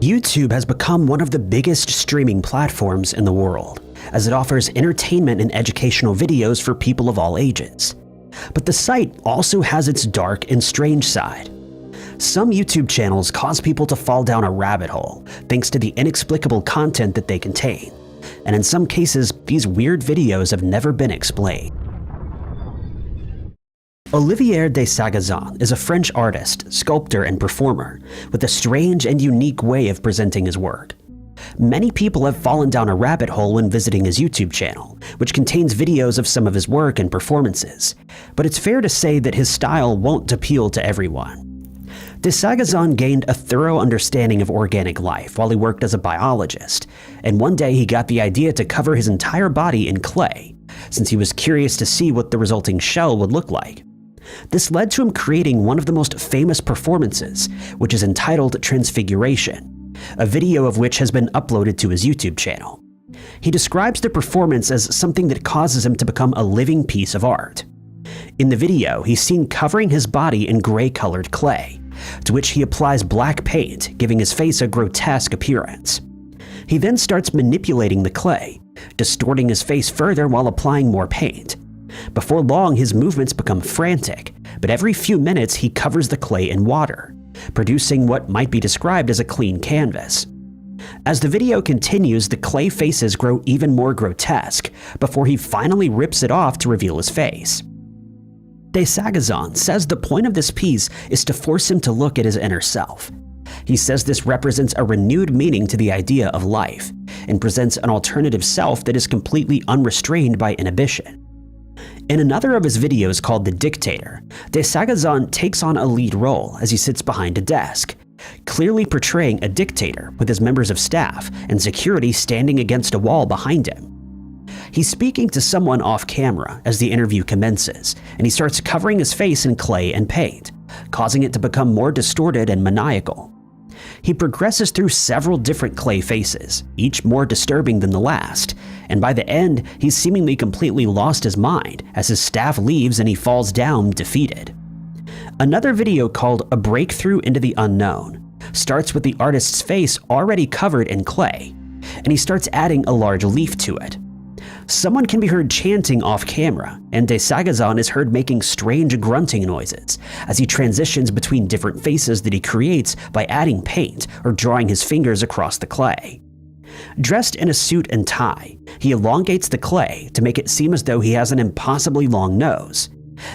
YouTube has become one of the biggest streaming platforms in the world, as it offers entertainment and educational videos for people of all ages. But the site also has its dark and strange side. Some YouTube channels cause people to fall down a rabbit hole thanks to the inexplicable content that they contain, and in some cases, these weird videos have never been explained. Olivier de Sagazan is a French artist, sculptor, and performer with a strange and unique way of presenting his work. Many people have fallen down a rabbit hole when visiting his YouTube channel, which contains videos of some of his work and performances, but it's fair to say that his style won't appeal to everyone. De Sagazan gained a thorough understanding of organic life while he worked as a biologist, and one day he got the idea to cover his entire body in clay, since he was curious to see what the resulting shell would look like. This led to him creating one of the most famous performances, which is entitled Transfiguration, a video of which has been uploaded to his YouTube channel. He describes the performance as something that causes him to become a living piece of art. In the video, he's seen covering his body in gray-colored clay, to which he applies black paint, giving his face a grotesque appearance. He then starts manipulating the clay, distorting his face further while applying more paint. Before long, his movements become frantic, but every few minutes he covers the clay in water, producing what might be described as a clean canvas. As the video continues, the clay faces grow even more grotesque before he finally rips it off to reveal his face. De Sagazan says the point of this piece is to force him to look at his inner self. He says this represents a renewed meaning to the idea of life and presents an alternative self that is completely unrestrained by inhibition. In another of his videos called The Dictator, De Sagazan takes on a lead role as he sits behind a desk, clearly portraying a dictator with his members of staff and security standing against a wall behind him. He's speaking to someone off camera as the interview commences, and he starts covering his face in clay and paint, causing it to become more distorted and maniacal. He progresses through several different clay faces, each more disturbing than the last, and by the end, he's seemingly completely lost his mind as his staff leaves and he falls down defeated. Another video called A Breakthrough into the Unknown starts with the artist's face already covered in clay, and he starts adding a large leaf to it. Someone can be heard chanting off camera, and De Sagazan is heard making strange grunting noises as he transitions between different faces that he creates by adding paint or drawing his fingers across the clay. Dressed in a suit and tie, he elongates the clay to make it seem as though he has an impossibly long nose,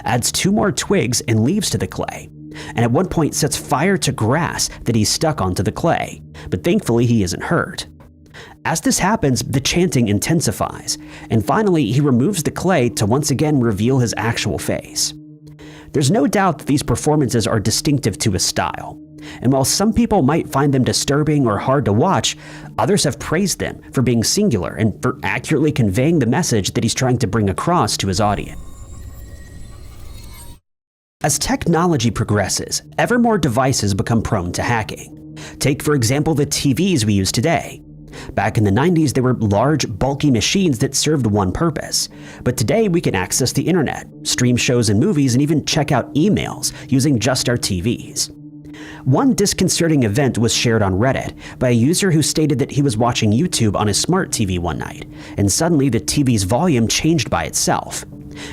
adds 2 more twigs and leaves to the clay, and at one point sets fire to grass that he's stuck onto the clay, but thankfully he isn't hurt. As this happens, the chanting intensifies, and finally he removes the clay to once again reveal his actual face. There's no doubt that these performances are distinctive to his style, and while some people might find them disturbing or hard to watch, others have praised them for being singular and for accurately conveying the message that he's trying to bring across to his audience. As technology progresses, ever more devices become prone to hacking. Take, for example, the TVs we use today. Back in the 90s, they were large, bulky machines that served one purpose. But today, we can access the internet, stream shows and movies, and even check out emails using just our TVs. One disconcerting event was shared on Reddit by a user who stated that he was watching YouTube on his smart TV one night, and suddenly the TV's volume changed by itself.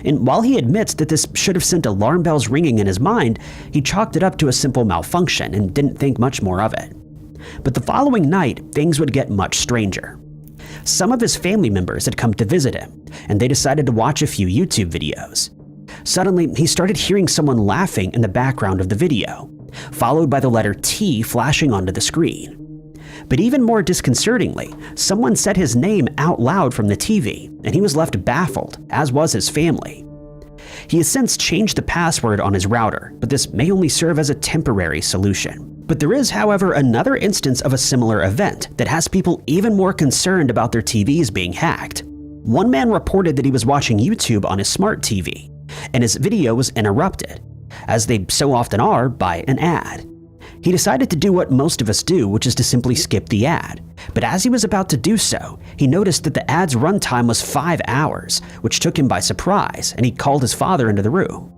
And while he admits that this should have sent alarm bells ringing in his mind, he chalked it up to a simple malfunction and didn't think much more of it. But the following night, things would get much stranger. Some of his family members had come to visit him, and they decided to watch a few YouTube videos. Suddenly, he started hearing someone laughing in the background of the video, followed by the letter T flashing onto the screen. But even more disconcertingly, someone said his name out loud from the TV, and he was left baffled, as was his family. He has since changed the password on his router, but this may only serve as a temporary solution. But there is, however, another instance of a similar event that has people even more concerned about their TVs being hacked. One man reported that he was watching YouTube on his smart TV, and his video was interrupted, as they so often are, by an ad. He decided to do what most of us do, which is to simply skip the ad. But as he was about to do so, he noticed that the ad's runtime was 5 hours, which took him by surprise, and he called his father into the room.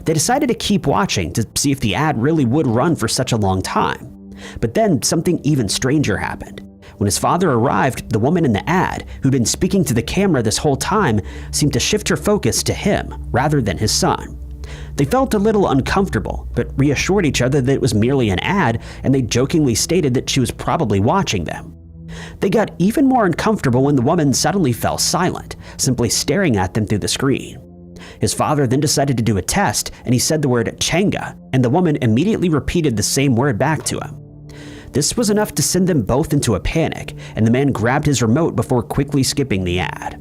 They decided to keep watching to see if the ad really would run for such a long time. But then something even stranger happened. When his father arrived, the woman in the ad, who'd been speaking to the camera this whole time, seemed to shift her focus to him rather than his son. They felt a little uncomfortable, but reassured each other that it was merely an ad, and they jokingly stated that she was probably watching them. They got even more uncomfortable when the woman suddenly fell silent, simply staring at them through the screen. His father then decided to do a test, and he said the word Changa, and the woman immediately repeated the same word back to him. This was enough to send them both into a panic, and the man grabbed his remote before quickly skipping the ad.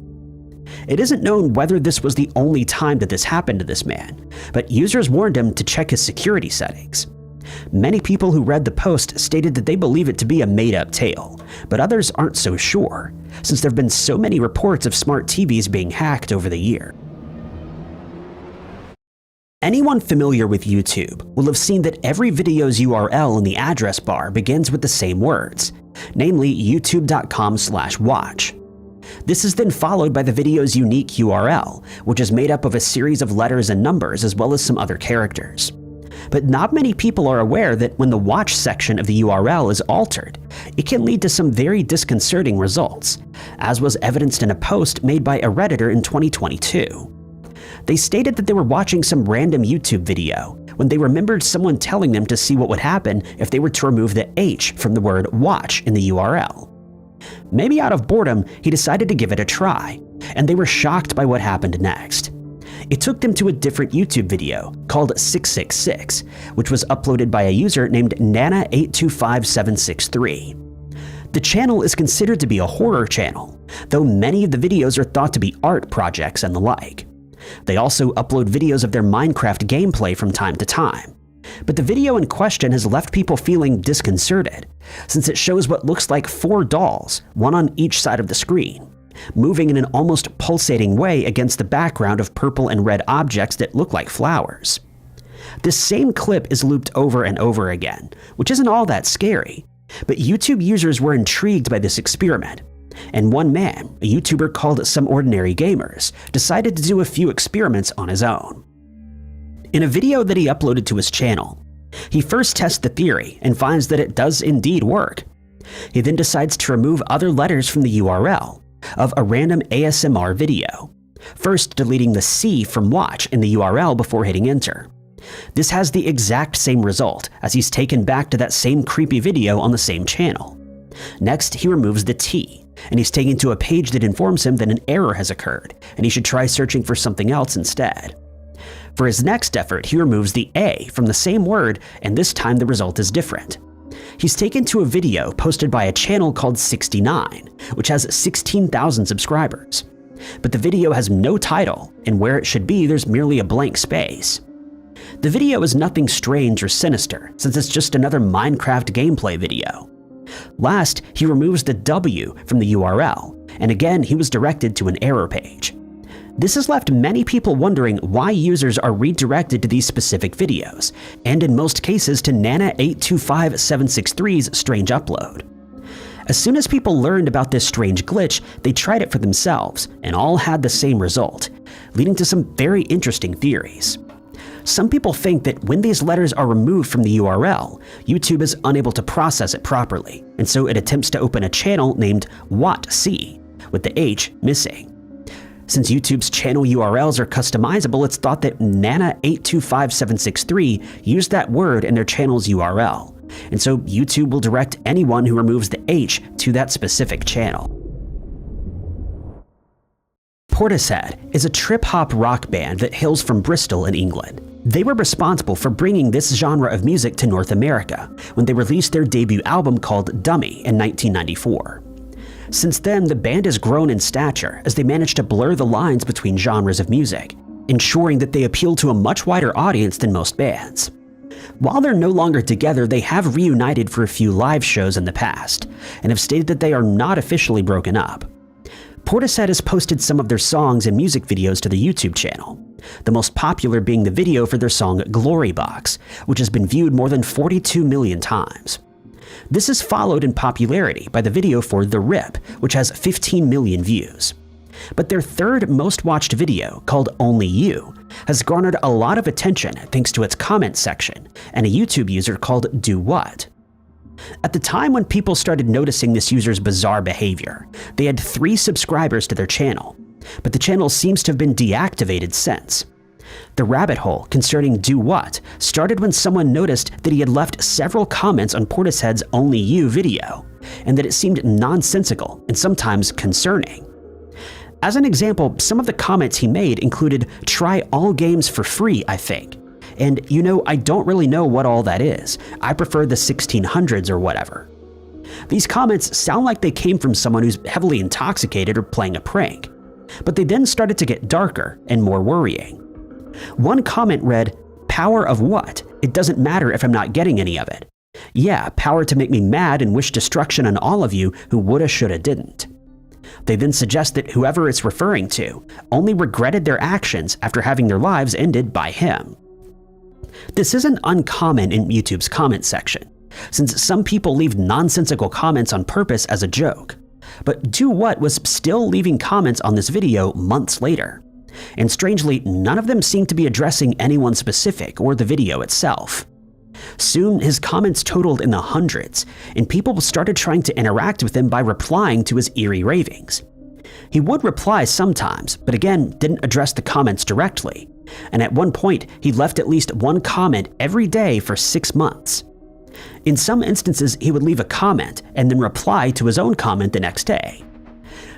It isn't known whether this was the only time that this happened to this man, but users warned him to check his security settings. Many people who read the post stated that they believe it to be a made-up tale, but others aren't so sure, since there have been so many reports of smart TVs being hacked over the year. Anyone familiar with YouTube will have seen that every video's URL in the address bar begins with the same words, namely youtube.com/watch. This is then followed by the video's unique URL, which is made up of a series of letters and numbers as well as some other characters. But not many people are aware that when the watch section of the URL is altered, it can lead to some very disconcerting results, as was evidenced in a post made by a Redditor in 2022. They stated that they were watching some random YouTube video when they remembered someone telling them to see what would happen if they were to remove the H from the word watch in the URL. Maybe out of boredom, he decided to give it a try, and they were shocked by what happened next. It took them to a different YouTube video called 666, which was uploaded by a user named Nana825763. The channel is considered to be a horror channel, though many of the videos are thought to be art projects and the like. They also upload videos of their Minecraft gameplay from time to time. But the video in question has left people feeling disconcerted, since it shows what looks like 4 dolls, one on each side of the screen, moving in an almost pulsating way against the background of purple and red objects that look like flowers. This same clip is looped over and over again, which isn't all that scary, but YouTube users were intrigued by this experiment. And one man, a YouTuber called Some Ordinary Gamers, decided to do a few experiments on his own. In a video that he uploaded to his channel, he first tests the theory and finds that it does indeed work. He then decides to remove other letters from the URL of a random ASMR video, first deleting the C from watch in the URL before hitting enter. This has the exact same result, as he's taken back to that same creepy video on the same channel. Next, he removes the T, and he's taken to a page that informs him that an error has occurred, and he should try searching for something else instead. For his next effort, he removes the A from the same word, and this time the result is different. He's taken to a video posted by a channel called 69, which has 16,000 subscribers. But the video has no title, and where it should be, there's merely a blank space. The video is nothing strange or sinister, since it's just another Minecraft gameplay video. Last, he removes the W from the URL, and again he was directed to an error page. This has left many people wondering why users are redirected to these specific videos, and in most cases to Nana825763's strange upload. As soon as people learned about this strange glitch, they tried it for themselves, and all had the same result, leading to some very interesting theories. Some people think that when these letters are removed from the URL, YouTube is unable to process it properly, and so it attempts to open a channel named WATC, with the H missing. Since YouTube's channel URLs are customizable, it's thought that Nana825763 used that word in their channel's URL, and so YouTube will direct anyone who removes the H to that specific channel. Portishead is a trip-hop rock band that hails from Bristol in England. They were responsible for bringing this genre of music to North America when they released their debut album called Dummy in 1994. Since then, the band has grown in stature as they managed to blur the lines between genres of music, ensuring that they appeal to a much wider audience than most bands. While they're no longer together, they have reunited for a few live shows in the past, and have stated that they are not officially broken up. Portishead has posted some of their songs and music videos to the YouTube channel, the most popular being the video for their song Glory Box, which has been viewed more than 42 million times. This is followed in popularity by the video for The Rip, which has 15 million views. But their third most watched video, called Only You, has garnered a lot of attention thanks to its comment section and a YouTube user called Doo Wut. At the time when people started noticing this user's bizarre behavior, they had 3 subscribers to their channel, but the channel seems to have been deactivated since. The rabbit hole concerning Doo Wut started when someone noticed that he had left several comments on Portishead's Only You video, and that it seemed nonsensical and sometimes concerning. As an example, some of the comments he made included, "Try all games for free, I think," and "You know, I don't really know what all that is. I prefer the 1600s or whatever." These comments sound like they came from someone who's heavily intoxicated or playing a prank, but they then started to get darker and more worrying. One comment read, "Power of what? It doesn't matter if I'm not getting any of it. Yeah, power to make me mad and wish destruction on all of you who woulda, shoulda, didn't." They then suggest that whoever it's referring to only regretted their actions after having their lives ended by him. This isn't uncommon in YouTube's comment section, since some people leave nonsensical comments on purpose as a joke. But Doo Wut was still leaving comments on this video months later. And strangely, none of them seemed to be addressing anyone specific or the video itself. Soon, his comments totaled in the hundreds, and people started trying to interact with him by replying to his eerie ravings. He would reply sometimes, but again, didn't address the comments directly, and at one point, he left at least one comment every day for 6 months. In some instances, he would leave a comment and then reply to his own comment the next day.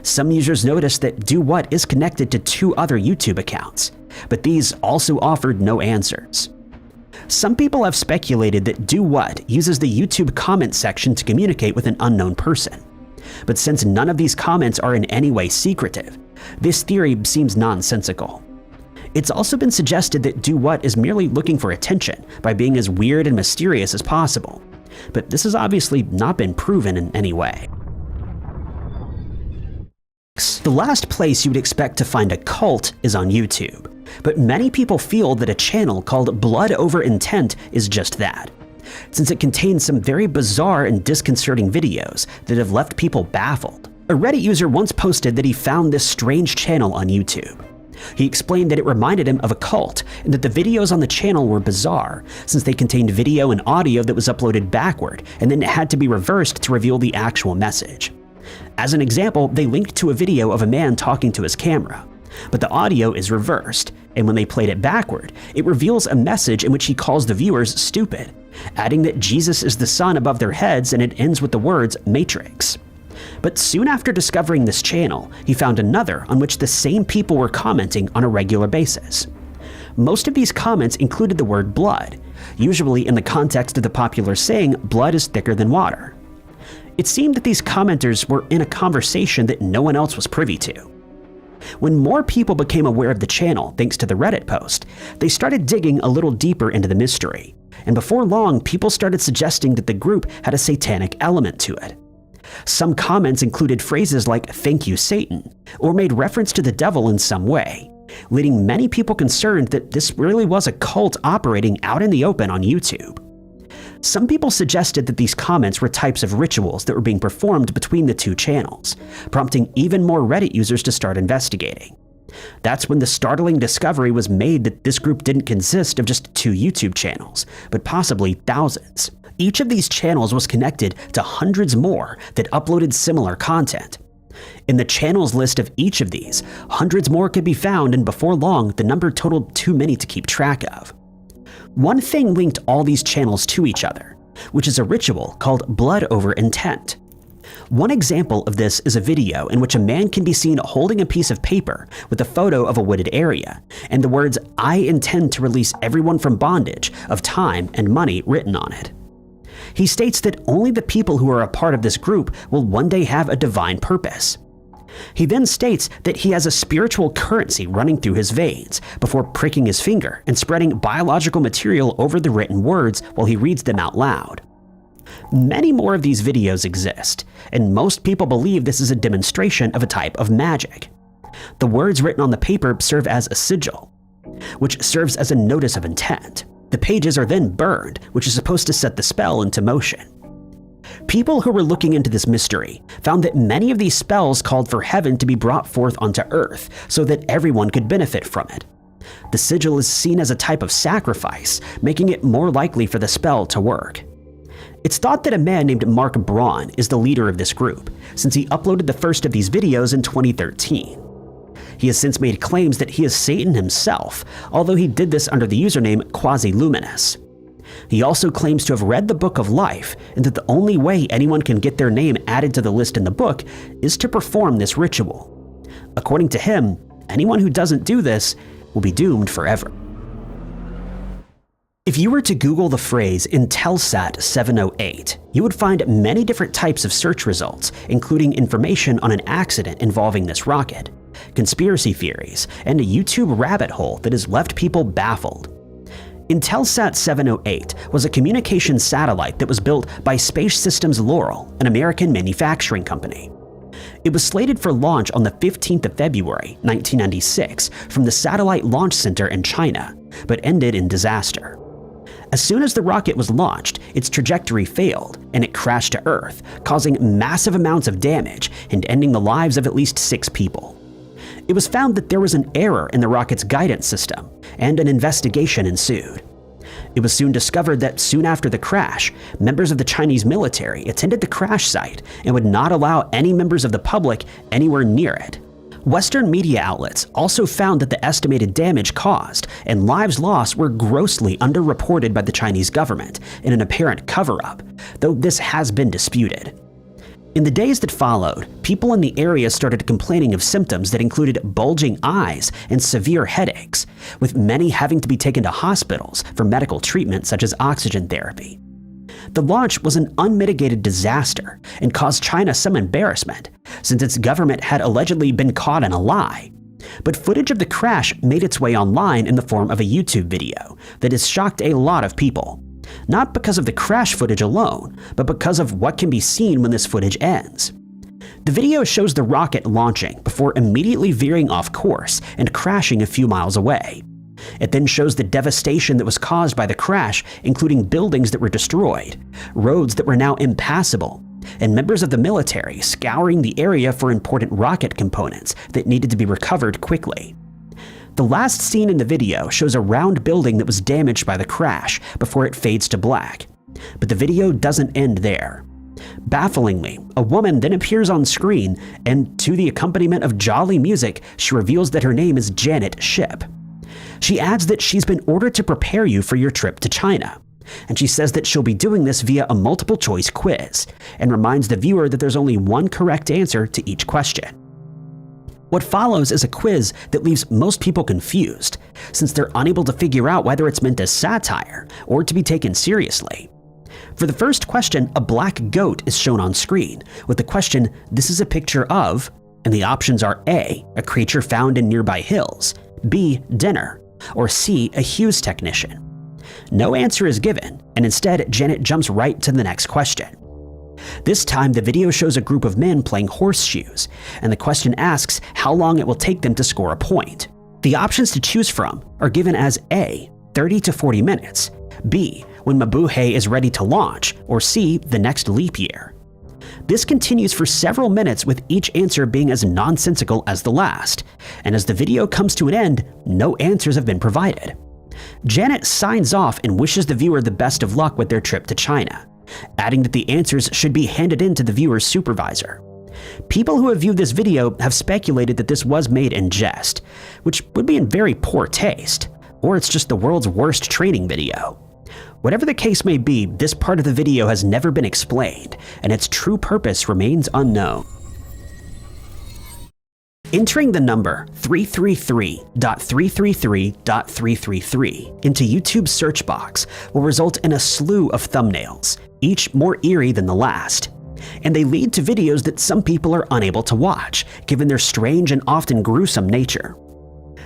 Some users noticed that Doo Wut is connected to 2 other YouTube accounts, but these also offered no answers. Some people have speculated that Doo Wut uses the YouTube comment section to communicate with an unknown person. But since none of these comments are in any way secretive, this theory seems nonsensical. It's also been suggested that Doo Wut is merely looking for attention by being as weird and mysterious as possible, but this has obviously not been proven in any way. The last place you would expect to find a cult is on YouTube, but many people feel that a channel called Blood Over Intent is just that, since it contains some very bizarre and disconcerting videos that have left people baffled. A Reddit user once posted that he found this strange channel on YouTube. He explained that it reminded him of a cult and that the videos on the channel were bizarre, since they contained video and audio that was uploaded backward and then it had to be reversed to reveal the actual message. As an example, they linked to a video of a man talking to his camera, but the audio is reversed, and when they played it backward, it reveals a message in which he calls the viewers stupid, adding that Jesus is the sun above their heads, and it ends with the words Matrix. But soon after discovering this channel, he found another on which the same people were commenting on a regular basis. Most of these comments included the word blood, usually in the context of the popular saying, "blood is thicker than water." It seemed that these commenters were in a conversation that no one else was privy to. When more people became aware of the channel thanks to the Reddit post, they started digging a little deeper into the mystery, and before long, people started suggesting that the group had a satanic element to it. Some comments included phrases like "thank you, Satan," or made reference to the devil in some way, leading many people concerned that this really was a cult operating out in the open on YouTube. Some people suggested that these comments were types of rituals that were being performed between the 2 channels, prompting even more Reddit users to start investigating. That's when the startling discovery was made that this group didn't consist of just 2 YouTube channels, but possibly thousands. Each of these channels was connected to hundreds more that uploaded similar content. In the channels list of each of these, hundreds more could be found, and before long, the number totaled too many to keep track of. One thing linked all these channels to each other, which is a ritual called Blood Over Intent. One example of this is a video in which a man can be seen holding a piece of paper with a photo of a wooded area, and the words "I intend to release everyone from bondage of time and money" written on it. He states that only the people who are a part of this group will one day have a divine purpose. He then states that he has a spiritual currency running through his veins before pricking his finger and spreading biological material over the written words while he reads them out loud. Many more of these videos exist, and most people believe this is a demonstration of a type of magic. The words written on the paper serve as a sigil, which serves as a notice of intent. The pages are then burned, which is supposed to set the spell into motion. People who were looking into this mystery found that many of these spells called for heaven to be brought forth onto earth so that everyone could benefit from it. The sigil is seen as a type of sacrifice, making it more likely for the spell to work. It's thought that a man named Mark Braun is the leader of this group, since he uploaded the first of these videos in 2013. He has since made claims that he is Satan himself, although he did this under the username Quasi-Luminous. He also claims to have read the Book of Life, and that the only way anyone can get their name added to the list in the book is to perform this ritual. According to him, anyone who doesn't do this will be doomed forever. If you were to Google the phrase Intelsat 708, you would find many different types of search results, including information on an accident involving this rocket, conspiracy theories, and a YouTube rabbit hole that has left people baffled. Intelsat 708 was a communication satellite that was built by Space Systems Laurel, an American manufacturing company. It was slated for launch on the 15th of February, 1996 from the Satellite Launch Center in China, but ended in disaster. As soon as the rocket was launched, its trajectory failed, and it crashed to Earth, causing massive amounts of damage and ending the lives of at least 6 people. It was found that there was an error in the rocket's guidance system, and an investigation ensued. It was soon discovered that soon after the crash, members of the Chinese military attended the crash site and would not allow any members of the public anywhere near it. Western media outlets also found that the estimated damage caused and lives lost were grossly underreported by the Chinese government in an apparent cover-up, though this has been disputed. In the days that followed, people in the area started complaining of symptoms that included bulging eyes and severe headaches, with many having to be taken to hospitals for medical treatment such as oxygen therapy. The launch was an unmitigated disaster and caused China some embarrassment, since its government had allegedly been caught in a lie. But footage of the crash made its way online in the form of a YouTube video that has shocked a lot of people. Not because of the crash footage alone, but because of what can be seen when this footage ends. The video shows the rocket launching before immediately veering off course and crashing a few miles away. It then shows the devastation that was caused by the crash, including buildings that were destroyed, roads that were now impassable, and members of the military scouring the area for important rocket components that needed to be recovered quickly. The last scene in the video shows a round building that was damaged by the crash before it fades to black. But the video doesn't end there. Bafflingly, a woman then appears on screen, and to the accompaniment of jolly music, she reveals that her name is Janet Ship. She adds that she's been ordered to prepare you for your trip to China, and she says that she'll be doing this via a multiple-choice quiz, and reminds the viewer that there's only one correct answer to each question. What follows is a quiz that leaves most people confused, since they're unable to figure out whether it's meant as satire or to be taken seriously. For the first question, a black goat is shown on screen, with the question, "This is a picture of," and the options are A, a creature found in nearby hills, B, dinner, or C, a Hughes technician. No answer is given, and instead Janet jumps right to the next question. This time the video shows a group of men playing horseshoes, and the question asks how long it will take them to score a point. The options to choose from are given as A, 30 to 40 minutes, B, when Mabuhay is ready to launch, or C, the next leap year. This continues for several minutes, with each answer being as nonsensical as the last, and as the video comes to an end, no answers have been provided. Janet signs off and wishes the viewer the best of luck with their trip to China, adding that the answers should be handed in to the viewer's supervisor. People who have viewed this video have speculated that this was made in jest, which would be in very poor taste, or it's just the world's worst training video. Whatever the case may be, this part of the video has never been explained, and its true purpose remains unknown. Entering the number 333.333.333 into YouTube's search box will result in a slew of thumbnails, each more eerie than the last. And they lead to videos that some people are unable to watch, given their strange and often gruesome nature.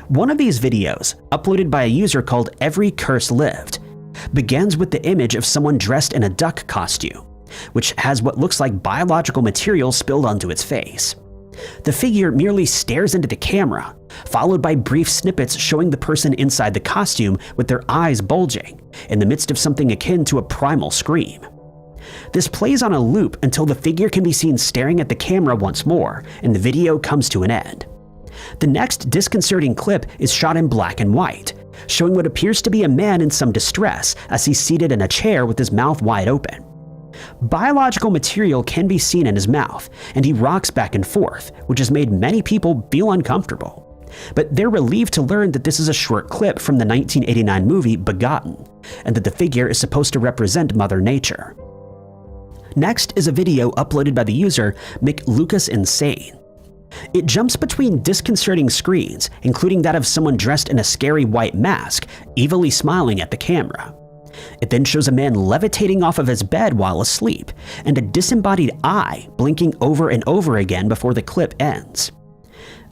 One of these videos, uploaded by a user called Every Curse Lived, begins with the image of someone dressed in a duck costume, which has what looks like biological material spilled onto its face. The figure merely stares into the camera, followed by brief snippets showing the person inside the costume with their eyes bulging, in the midst of something akin to a primal scream. This plays on a loop until the figure can be seen staring at the camera once more, and the video comes to an end. The next disconcerting clip is shot in black and white, showing what appears to be a man in some distress as he's seated in a chair with his mouth wide open. Biological material can be seen in his mouth, and he rocks back and forth, which has made many people feel uncomfortable. But they're relieved to learn that this is a short clip from the 1989 movie Begotten, and that the figure is supposed to represent Mother Nature. Next is a video uploaded by the user McLucasInsane. It jumps between disconcerting screens, including that of someone dressed in a scary white mask, evilly smiling at the camera. It then shows a man levitating off of his bed while asleep, and a disembodied eye blinking over and over again before the clip ends.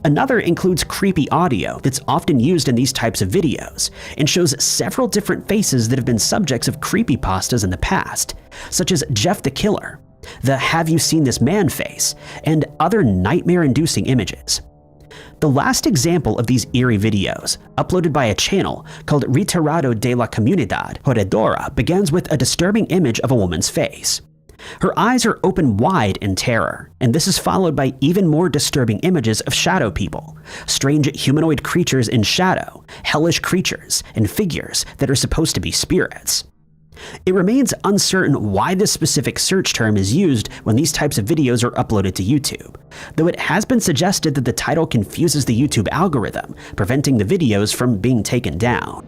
Another includes creepy audio that's often used in these types of videos, and shows several different faces that have been subjects of creepypastas in the past, such as Jeff the Killer, the "Have you seen this man" face, and other nightmare-inducing images. The last example of these eerie videos, uploaded by a channel called Retirado de la Comunidad Jodedora, begins with a disturbing image of a woman's face. Her eyes are open wide in terror, and this is followed by even more disturbing images of shadow people, strange humanoid creatures in shadow, hellish creatures, and figures that are supposed to be spirits. It remains uncertain why this specific search term is used when these types of videos are uploaded to YouTube, though it has been suggested that the title confuses the YouTube algorithm, preventing the videos from being taken down.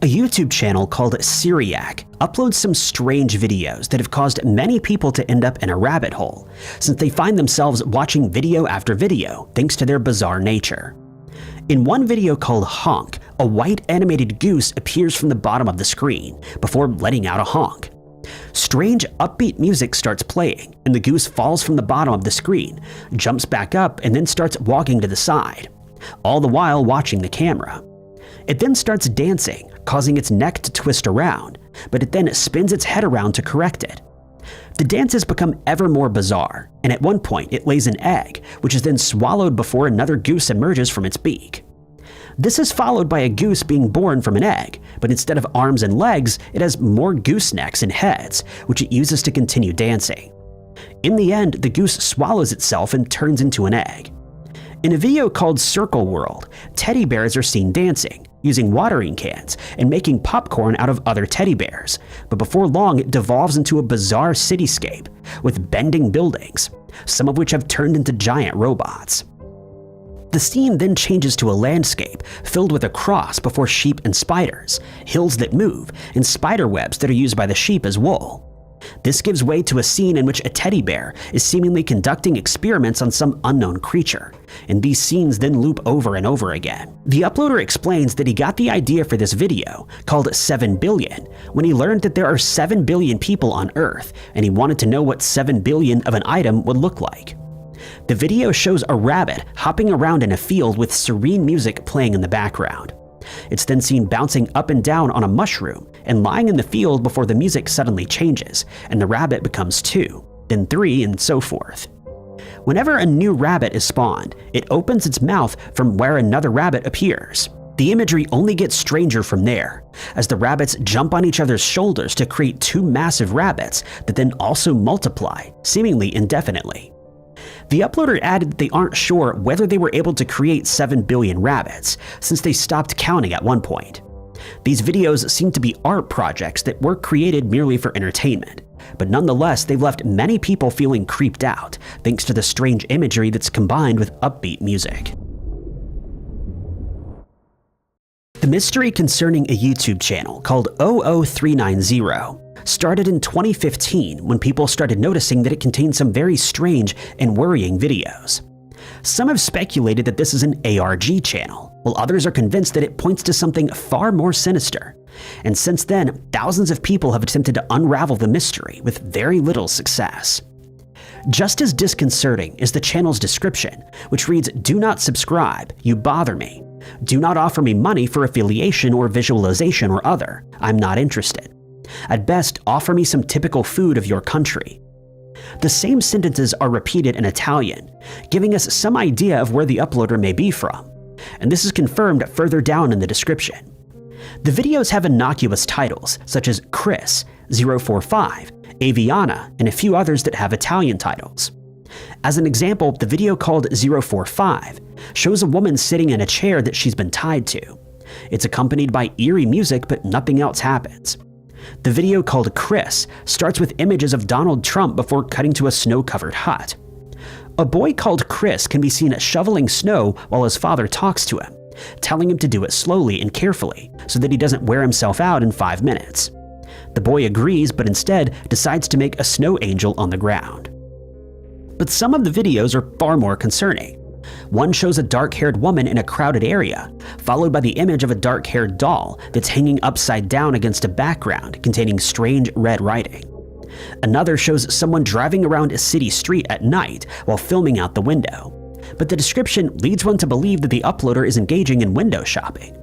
A YouTube channel called Cyriak uploads some strange videos that have caused many people to end up in a rabbit hole, since they find themselves watching video after video thanks to their bizarre nature. In one video called Honk, a white animated goose appears from the bottom of the screen before letting out a honk. Strange upbeat music starts playing, and the goose falls from the bottom of the screen, jumps back up, and then starts walking to the side, all the while watching the camera. It then starts dancing, causing its neck to twist around, but it then spins its head around to correct it. The dances become ever more bizarre, and at one point it lays an egg, which is then swallowed before another goose emerges from its beak. This is followed by a goose being born from an egg, but instead of arms and legs, it has more goose necks and heads, which it uses to continue dancing. In the end, the goose swallows itself and turns into an egg. In a video called Circle World, teddy bears are seen dancing, using watering cans, and making popcorn out of other teddy bears, but before long it devolves into a bizarre cityscape with bending buildings, some of which have turned into giant robots. The scene then changes to a landscape filled with a cross before sheep and spiders, hills that move, and spider webs that are used by the sheep as wool. This gives way to a scene in which a teddy bear is seemingly conducting experiments on some unknown creature, and these scenes then loop over and over again. The uploader explains that he got the idea for this video, called 7 billion, when he learned that there are 7 billion people on Earth, and he wanted to know what 7 billion of an item would look like. The video shows a rabbit hopping around in a field with serene music playing in the background. It's then seen bouncing up and down on a mushroom and lying in the field before the music suddenly changes, and the rabbit becomes 2, then 3, and so forth. Whenever a new rabbit is spawned, it opens its mouth from where another rabbit appears. The imagery only gets stranger from there, as the rabbits jump on each other's shoulders to create 2 massive rabbits that then also multiply, seemingly indefinitely. The uploader added that they aren't sure whether they were able to create 7 billion rabbits, since they stopped counting at one point. These videos seem to be art projects that were created merely for entertainment, but nonetheless they've left many people feeling creeped out thanks to the strange imagery that's combined with upbeat music. The mystery concerning a YouTube channel called 00390 started in 2015 when people started noticing that it contained some very strange and worrying videos. Some have speculated that this is an ARG channel, while others are convinced that it points to something far more sinister. And since then, thousands of people have attempted to unravel the mystery with very little success. Just as disconcerting is the channel's description, which reads, "Do not subscribe, you bother me. Do not offer me money for affiliation or visualization or other. I'm not interested. At best, offer me some typical food of your country." The same sentences are repeated in Italian, giving us some idea of where the uploader may be from, and this is confirmed further down in the description. The videos have innocuous titles such as Chris, 045, Aviana, and a few others that have Italian titles. As an example, the video called 045 shows a woman sitting in a chair that she's been tied to. It's accompanied by eerie music, but nothing else happens. The video, called Chris, starts with images of Donald Trump before cutting to a snow-covered hut. A boy called Chris can be seen shoveling snow while his father talks to him, telling him to do it slowly and carefully so that he doesn't wear himself out in 5 minutes. The boy agrees, but instead decides to make a snow angel on the ground. But some of the videos are far more concerning. One shows a dark-haired woman in a crowded area, followed by the image of a dark-haired doll that's hanging upside down against a background containing strange red writing. Another shows someone driving around a city street at night while filming out the window, but the description leads one to believe that the uploader is engaging in window shopping.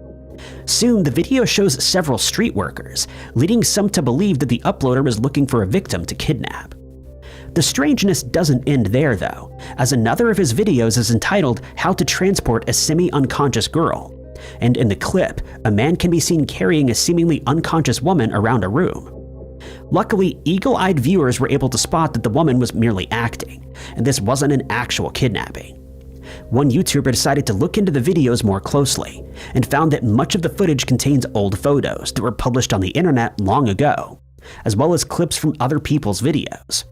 Soon, the video shows several street workers, leading some to believe that the uploader is looking for a victim to kidnap. The strangeness doesn't end there, though, as another of his videos is entitled "How to Transport a Semi-Unconscious Girl," and in the clip, a man can be seen carrying a seemingly unconscious woman around a room. Luckily, eagle-eyed viewers were able to spot that the woman was merely acting, and this wasn't an actual kidnapping. One YouTuber decided to look into the videos more closely, and found that much of the footage contains old photos that were published on the internet long ago, as well as clips from other people's videos.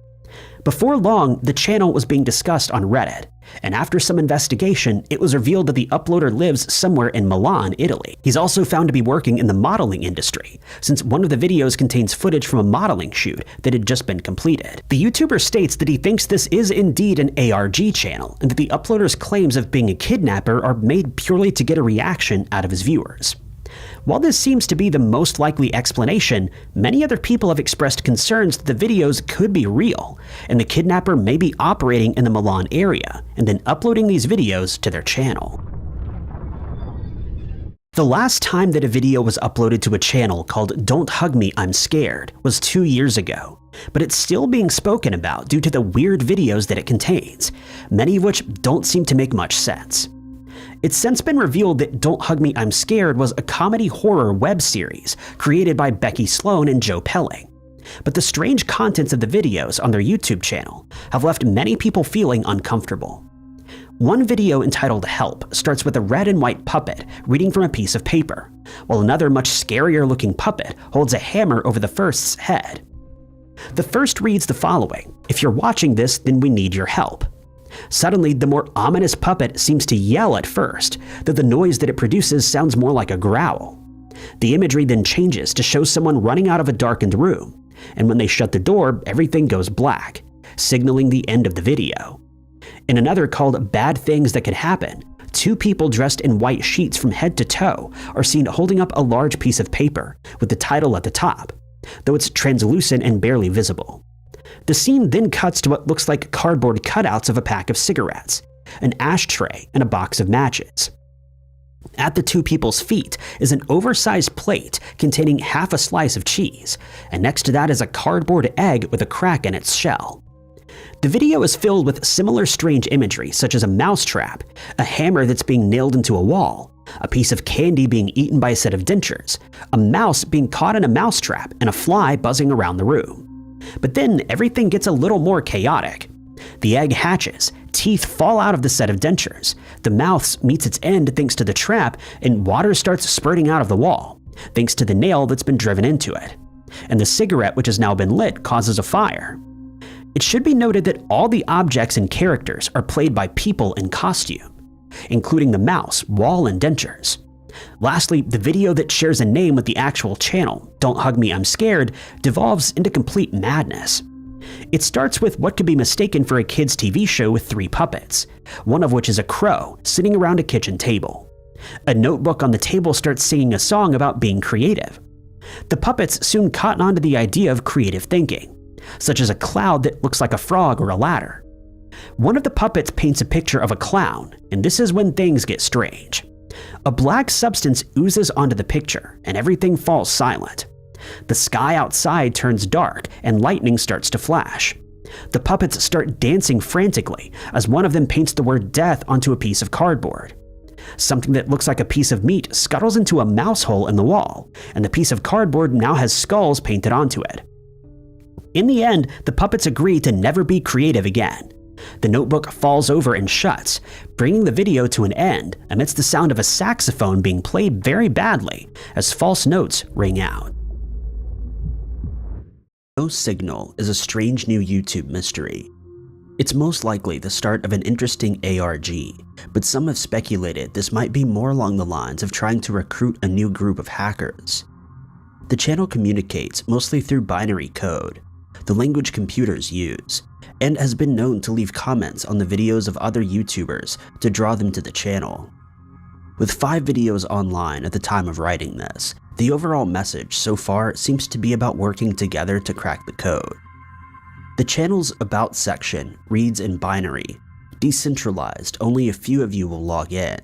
Before long, the channel was being discussed on Reddit, and after some investigation, it was revealed that the uploader lives somewhere in Milan, Italy. He's also found to be working in the modeling industry, since one of the videos contains footage from a modeling shoot that had just been completed. The YouTuber states that he thinks this is indeed an ARG channel, and that the uploader's claims of being a kidnapper are made purely to get a reaction out of his viewers. While this seems to be the most likely explanation, many other people have expressed concerns that the videos could be real, and the kidnapper may be operating in the Milan area and then uploading these videos to their channel. The last time that a video was uploaded to a channel called "Don't Hug Me, I'm Scared" was 2 years ago, but it's still being spoken about due to the weird videos that it contains, many of which don't seem to make much sense. It's since been revealed that "Don't Hug Me, I'm Scared" was a comedy horror web series created by Becky Sloan and Joe Pelling. But the strange contents of the videos on their YouTube channel have left many people feeling uncomfortable. One video entitled "Help" starts with a red and white puppet reading from a piece of paper, while another much scarier looking puppet holds a hammer over the first's head. The first reads the following: "If you're watching this, then we need your help." Suddenly, the more ominous puppet seems to yell at first, though the noise that it produces sounds more like a growl. The imagery then changes to show someone running out of a darkened room, and when they shut the door, everything goes black, signaling the end of the video. In another called "Bad Things That Could Happen," 2 people dressed in white sheets from head to toe are seen holding up a large piece of paper with the title at the top, though it's translucent and barely visible. The scene then cuts to what looks like cardboard cutouts of a pack of cigarettes, an ashtray, and a box of matches. At the 2 people's feet is an oversized plate containing half a slice of cheese, and next to that is a cardboard egg with a crack in its shell. The video is filled with similar strange imagery, such as a mousetrap, a hammer that's being nailed into a wall, a piece of candy being eaten by a set of dentures, a mouse being caught in a mousetrap, and a fly buzzing around the room. But then everything gets a little more chaotic. The egg hatches, teeth fall out of the set of dentures, the mouth meets its end thanks to the trap, and water starts spurting out of the wall, thanks to the nail that's been driven into it. And the cigarette, which has now been lit, causes a fire. It should be noted that all the objects and characters are played by people in costume, including the mouse, wall, and dentures. Lastly, the video that shares a name with the actual channel, "Don't Hug Me, I'm Scared," devolves into complete madness. It starts with what could be mistaken for a kids' TV show with 3 puppets, one of which is a crow sitting around a kitchen table. A notebook on the table starts singing a song about being creative. The puppets soon cotton on to the idea of creative thinking, such as a cloud that looks like a frog or a ladder. One of the puppets paints a picture of a clown, and this is when things get strange. A black substance oozes onto the picture, and everything falls silent. The sky outside turns dark, and lightning starts to flash. The puppets start dancing frantically as one of them paints the word "death" onto a piece of cardboard. Something that looks like a piece of meat scuttles into a mouse hole in the wall, and the piece of cardboard now has skulls painted onto it. In the end, the puppets agree to never be creative again. The notebook falls over and shuts, bringing the video to an end amidst the sound of a saxophone being played very badly as false notes ring out. No Signal is a strange new YouTube mystery. It's most likely the start of an interesting ARG, but some have speculated this might be more along the lines of trying to recruit a new group of hackers. The channel communicates mostly through binary code, the language computers use, and has been known to leave comments on the videos of other YouTubers to draw them to the channel. With 5 videos online at the time of writing this, the overall message so far seems to be about working together to crack the code. The channel's About section reads in binary, decentralized, only a few of you will log in.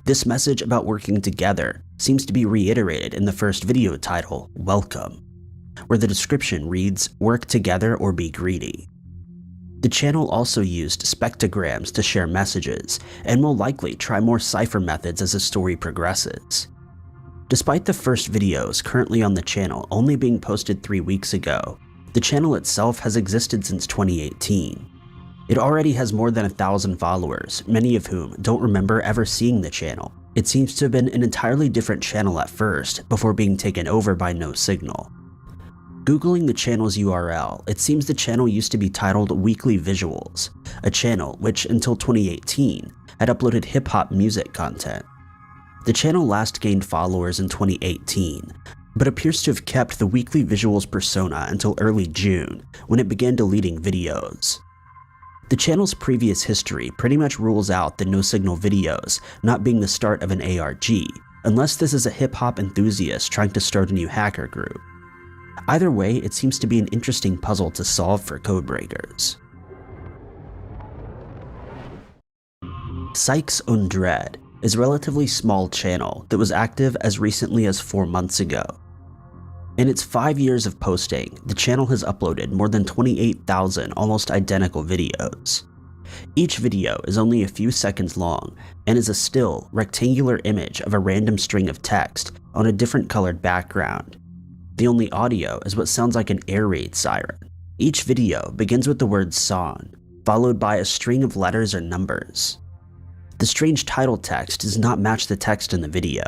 This message about working together seems to be reiterated in the first video title, Welcome, where the description reads, work together or be greedy. The channel also used spectrograms to share messages, and will likely try more cipher methods as the story progresses. Despite the first videos currently on the channel only being posted 3 weeks ago, the channel itself has existed since 2018. It already has more than 1,000 followers, many of whom don't remember ever seeing the channel. It seems to have been an entirely different channel at first, before being taken over by No Signal. Googling the channel's URL, it seems the channel used to be titled Weekly Visuals, a channel which, until 2018, had uploaded hip-hop music content. The channel last gained followers in 2018, but appears to have kept the Weekly Visuals persona until early June, when it began deleting videos. The channel's previous history pretty much rules out the No Signal videos not being the start of an ARG, unless this is a hip-hop enthusiast trying to start a new hacker group. Either way, it seems to be an interesting puzzle to solve for codebreakers. Sykes Undread is a relatively small channel that was active as recently as 4 months ago. In its 5 years of posting, the channel has uploaded more than 28,000 almost identical videos. Each video is only a few seconds long and is a still, rectangular image of a random string of text on a different colored background. The only audio is what sounds like an air raid siren. Each video begins with the word song, followed by a string of letters or numbers. The strange title text does not match the text in the video.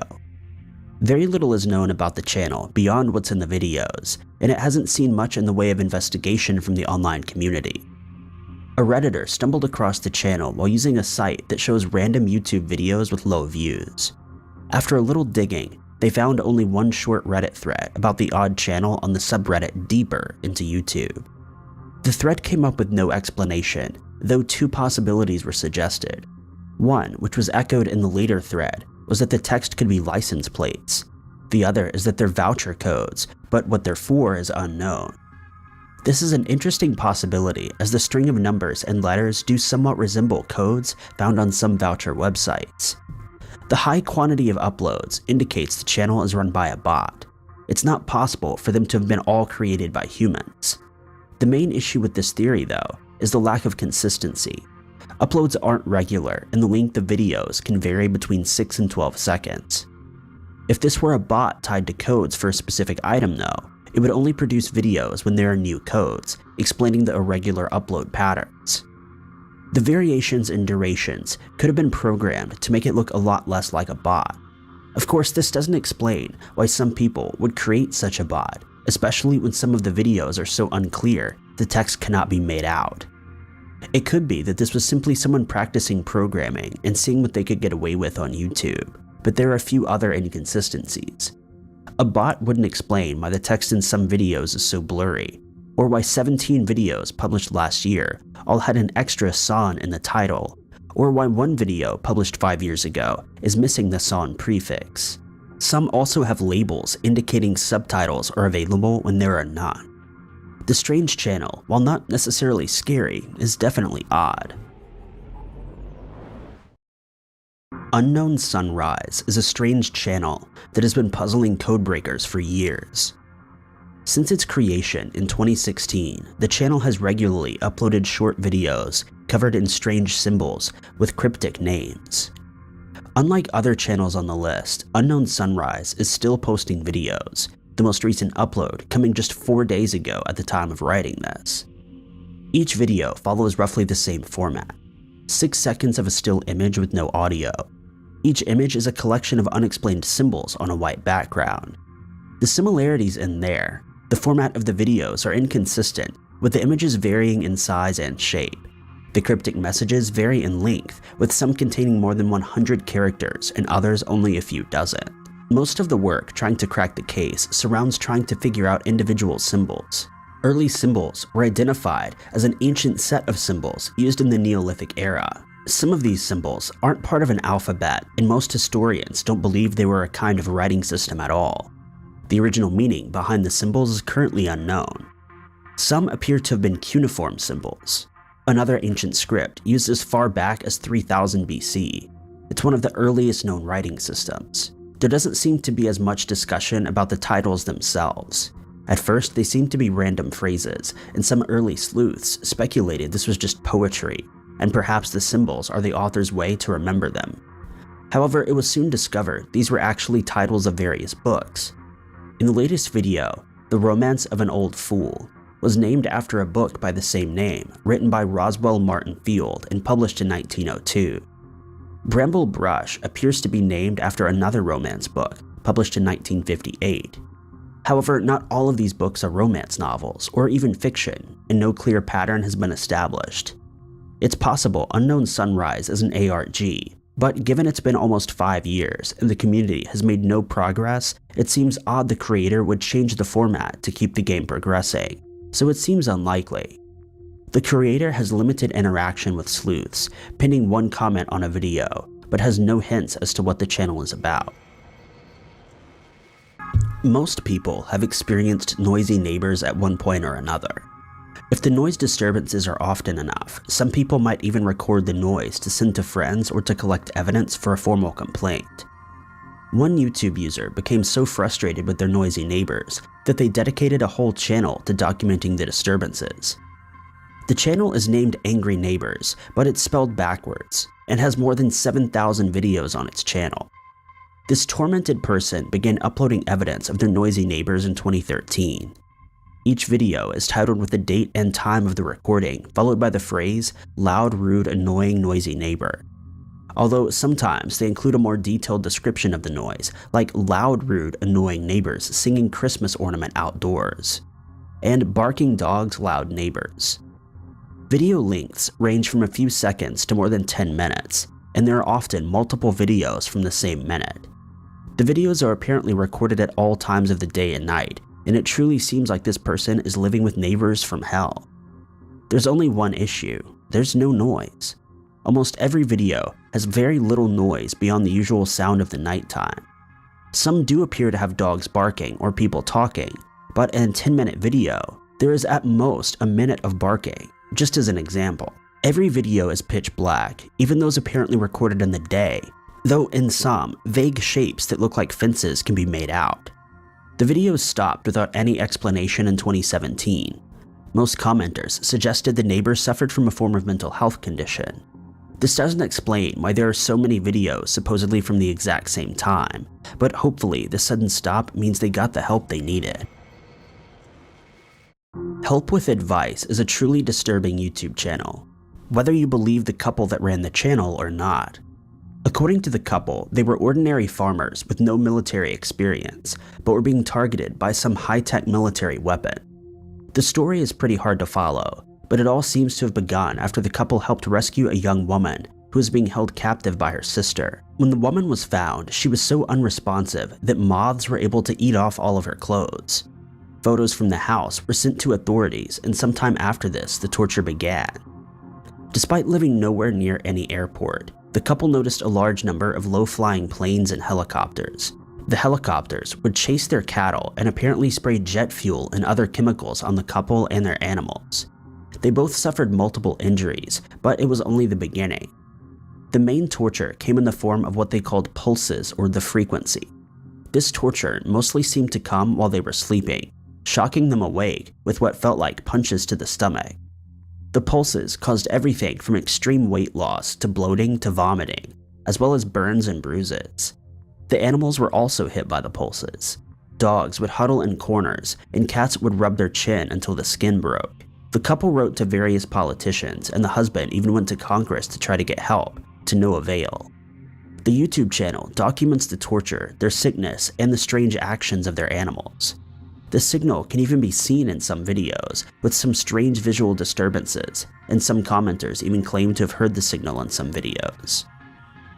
Very little is known about the channel beyond what's in the videos, and it hasn't seen much in the way of investigation from the online community. A Redditor stumbled across the channel while using a site that shows random YouTube videos with low views. After a little digging, they found only one short Reddit thread about the odd channel on the subreddit Deeper into YouTube. The thread came up with no explanation, though 2 possibilities were suggested. One, which was echoed in the later thread, was that the text could be license plates. The other is that they're voucher codes, but what they're for is unknown. This is an interesting possibility, as the string of numbers and letters do somewhat resemble codes found on some voucher websites. The high quantity of uploads indicates the channel is run by a bot. It's not possible for them to have been all created by humans. The main issue with this theory, though, is the lack of consistency. Uploads aren't regular, and the length of videos can vary between 6 and 12 seconds. If this were a bot tied to codes for a specific item, though, it would only produce videos when there are new codes, explaining the irregular upload patterns. The variations in durations could have been programmed to make it look a lot less like a bot. Of course, this doesn't explain why some people would create such a bot, especially when some of the videos are so unclear the text cannot be made out. It could be that this was simply someone practicing programming and seeing what they could get away with on YouTube, but there are a few other inconsistencies. A bot wouldn't explain why the text in some videos is so blurry, or why 17 videos published last year all had an extra song in the title, or why one video published 5 years ago is missing the song prefix. Some also have labels indicating subtitles are available when there are not. The strange channel, while not necessarily scary, is definitely odd. Unknown Sunrise is a strange channel that has been puzzling codebreakers for years. Since its creation in 2016, the channel has regularly uploaded short videos covered in strange symbols with cryptic names. Unlike other channels on the list, Unknown Sunrise is still posting videos, the most recent upload coming just 4 days ago at the time of writing this. Each video follows roughly the same format: 6 seconds of a still image with no audio. Each image is a collection of unexplained symbols on a white background. The similarities end there, The format of the videos are inconsistent, with the images varying in size and shape. The cryptic messages vary in length, with some containing more than 100 characters and others only a few dozen. Most of the work trying to crack the case surrounds trying to figure out individual symbols. Early symbols were identified as an ancient set of symbols used in the Neolithic era. Some of these symbols aren't part of an alphabet, and most historians don't believe they were a kind of writing system at all. The original meaning behind the symbols is currently unknown. Some appear to have been cuneiform symbols, another ancient script used as far back as 3000 BC. It's one of the earliest known writing systems. There doesn't seem to be as much discussion about the titles themselves. At first, they seemed to be random phrases, and some early sleuths speculated this was just poetry, and perhaps the symbols are the author's way to remember them. However, it was soon discovered these were actually titles of various books. In the latest video, The Romance of an Old Fool was named after a book by the same name, written by Roswell Martin Field and published in 1902. Bramble Brush appears to be named after another romance book, published in 1958. However, not all of these books are romance novels, or even fiction, and no clear pattern has been established. It's possible Unknown Sunrise is an ARG, but given it's been almost 5 years and the community has made no progress, it seems odd the creator would change the format to keep the game progressing, so it seems unlikely. The creator has limited interaction with sleuths, pinning one comment on a video, but has no hints as to what the channel is about. Most people have experienced noisy neighbors at one point or another. If the noise disturbances are often enough, some people might even record the noise to send to friends or to collect evidence for a formal complaint. One YouTube user became so frustrated with their noisy neighbors that they dedicated a whole channel to documenting the disturbances. The channel is named Angry Neighbors, but it's spelled backwards, and has more than 7,000 videos on its channel. This tormented person began uploading evidence of their noisy neighbors in 2013. Each video is titled with the date and time of the recording, followed by the phrase, loud, rude, annoying, noisy neighbor. Although sometimes they include a more detailed description of the noise, like loud, rude, annoying neighbors singing Christmas ornament outdoors, and barking dogs, loud neighbors. Video lengths range from a few seconds to more than 10 minutes, and there are often multiple videos from the same minute. The videos are apparently recorded at all times of the day and night, and it truly seems like this person is living with neighbors from hell. There's only one issue: there's no noise. Almost every video has very little noise beyond the usual sound of the nighttime. Some do appear to have dogs barking or people talking, but in a 10-minute video, there is at most a minute of barking. Just as an example, every video is pitch black, even those apparently recorded in the day, though in some, vague shapes that look like fences can be made out. The videos stopped without any explanation in 2017. Most commenters suggested the neighbors suffered from a form of mental health condition. This doesn't explain why there are so many videos supposedly from the exact same time, but hopefully the sudden stop means they got the help they needed. Help with Advice is a truly disturbing YouTube channel, whether you believe the couple that ran the channel or not. According to the couple, they were ordinary farmers with no military experience, but were being targeted by some high-tech military weapon. The story is pretty hard to follow, but it all seems to have begun after the couple helped rescue a young woman who was being held captive by her sister. When the woman was found, she was so unresponsive that moths were able to eat off all of her clothes. Photos from the house were sent to authorities, and sometime after this, the torture began. Despite living nowhere near any airport, the couple noticed a large number of low-flying planes and helicopters. The helicopters would chase their cattle and apparently spray jet fuel and other chemicals on the couple and their animals. They both suffered multiple injuries, but it was only the beginning. The main torture came in the form of what they called pulses, or the frequency. This torture mostly seemed to come while they were sleeping, shocking them awake with what felt like punches to the stomach. The pulses caused everything from extreme weight loss to bloating to vomiting, as well as burns and bruises. The animals were also hit by the pulses. Dogs would huddle in corners, and cats would rub their chin until the skin broke. The couple wrote to various politicians, and the husband even went to Congress to try to get help, to no avail. The YouTube channel documents the torture, their sickness, and the strange actions of their animals. The signal can even be seen in some videos, with some strange visual disturbances, and some commenters even claim to have heard the signal in some videos.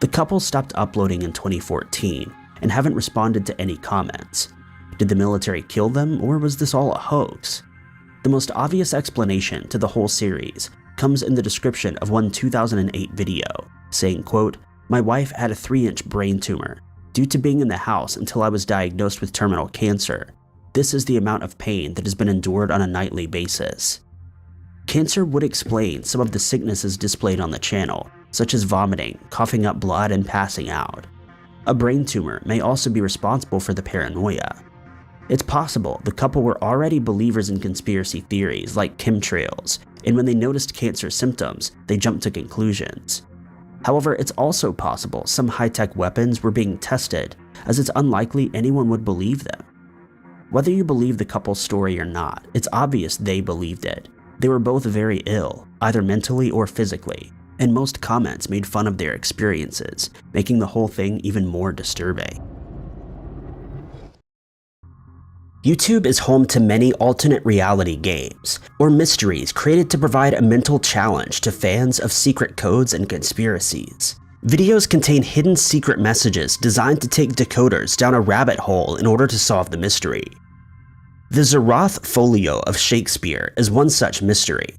The couple stopped uploading in 2014 and haven't responded to any comments. Did the military kill them, or was this all a hoax? The most obvious explanation to the whole series comes in the description of one 2008 video, saying, quote, "My wife had a 3-inch brain tumor. Due to being in the house until I was diagnosed with terminal cancer, this is the amount of pain that has been endured on a nightly basis." Cancer would explain some of the sicknesses displayed on the channel, such as vomiting, coughing up blood, and passing out. A brain tumor may also be responsible for the paranoia. It's possible the couple were already believers in conspiracy theories like chemtrails, and when they noticed cancer symptoms, they jumped to conclusions. However, it's also possible some high-tech weapons were being tested, as it's unlikely anyone would believe them. Whether you believe the couple's story or not, it's obvious they believed it. They were both very ill, either mentally or physically, and most comments made fun of their experiences, making the whole thing even more disturbing. YouTube is home to many alternate reality games, or mysteries created to provide a mental challenge to fans of secret codes and conspiracies. Videos contain hidden secret messages designed to take decoders down a rabbit hole in order to solve the mystery. The Zeroth Folio of Shakespeare is one such mystery.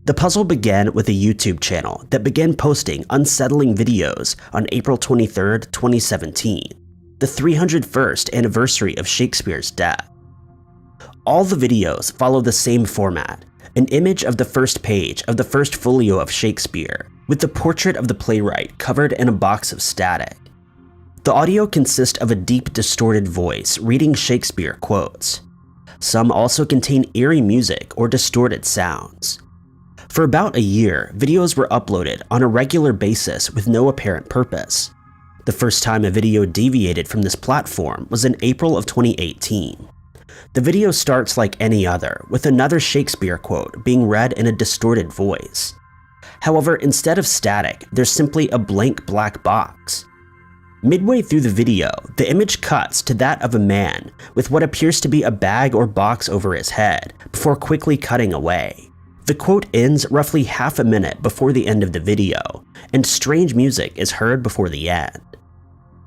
The puzzle began with a YouTube channel that began posting unsettling videos on April 23, 2017, the 301st anniversary of Shakespeare's death. All the videos follow the same format, an image of the first page of the first folio of Shakespeare, with the portrait of the playwright covered in a box of static. The audio consists of a deep, distorted voice reading Shakespeare quotes. Some also contain eerie music or distorted sounds. For about a year, videos were uploaded on a regular basis with no apparent purpose. The first time a video deviated from this platform was in April of 2018. The video starts like any other, with another Shakespeare quote being read in a distorted voice. However, instead of static, there's simply a blank black box. Midway through the video, the image cuts to that of a man with what appears to be a bag or box over his head, before quickly cutting away. The quote ends roughly half a minute before the end of the video, and strange music is heard before the end.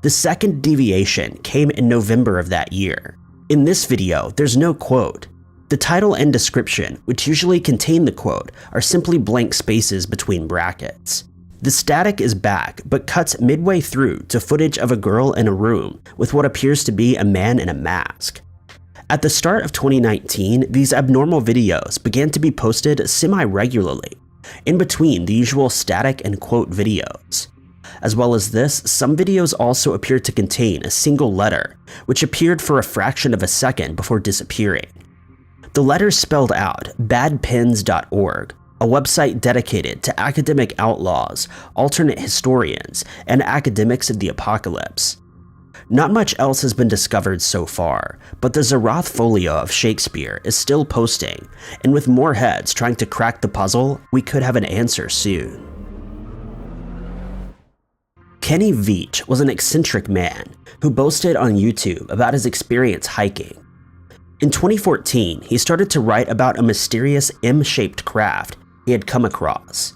The second deviation came in November of that year. In this video, there's no quote. The title and description, which usually contain the quote, are simply blank spaces between brackets. The static is back, but cuts midway through to footage of a girl in a room with what appears to be a man in a mask. At the start of 2019, these abnormal videos began to be posted semi-regularly, in between the usual static and quote videos. As well as this, some videos also appeared to contain a single letter, which appeared for a fraction of a second before disappearing. The letter spelled out badpens.org, a website dedicated to academic outlaws, alternate historians, and academics of the apocalypse. Not much else has been discovered so far, but the Zeroth Folio of Shakespeare is still posting, and with more heads trying to crack the puzzle, we could have an answer soon. Kenny Veach was an eccentric man who boasted on YouTube about his experience hiking. In 2014, he started to write about a mysterious M-shaped craft he had come across.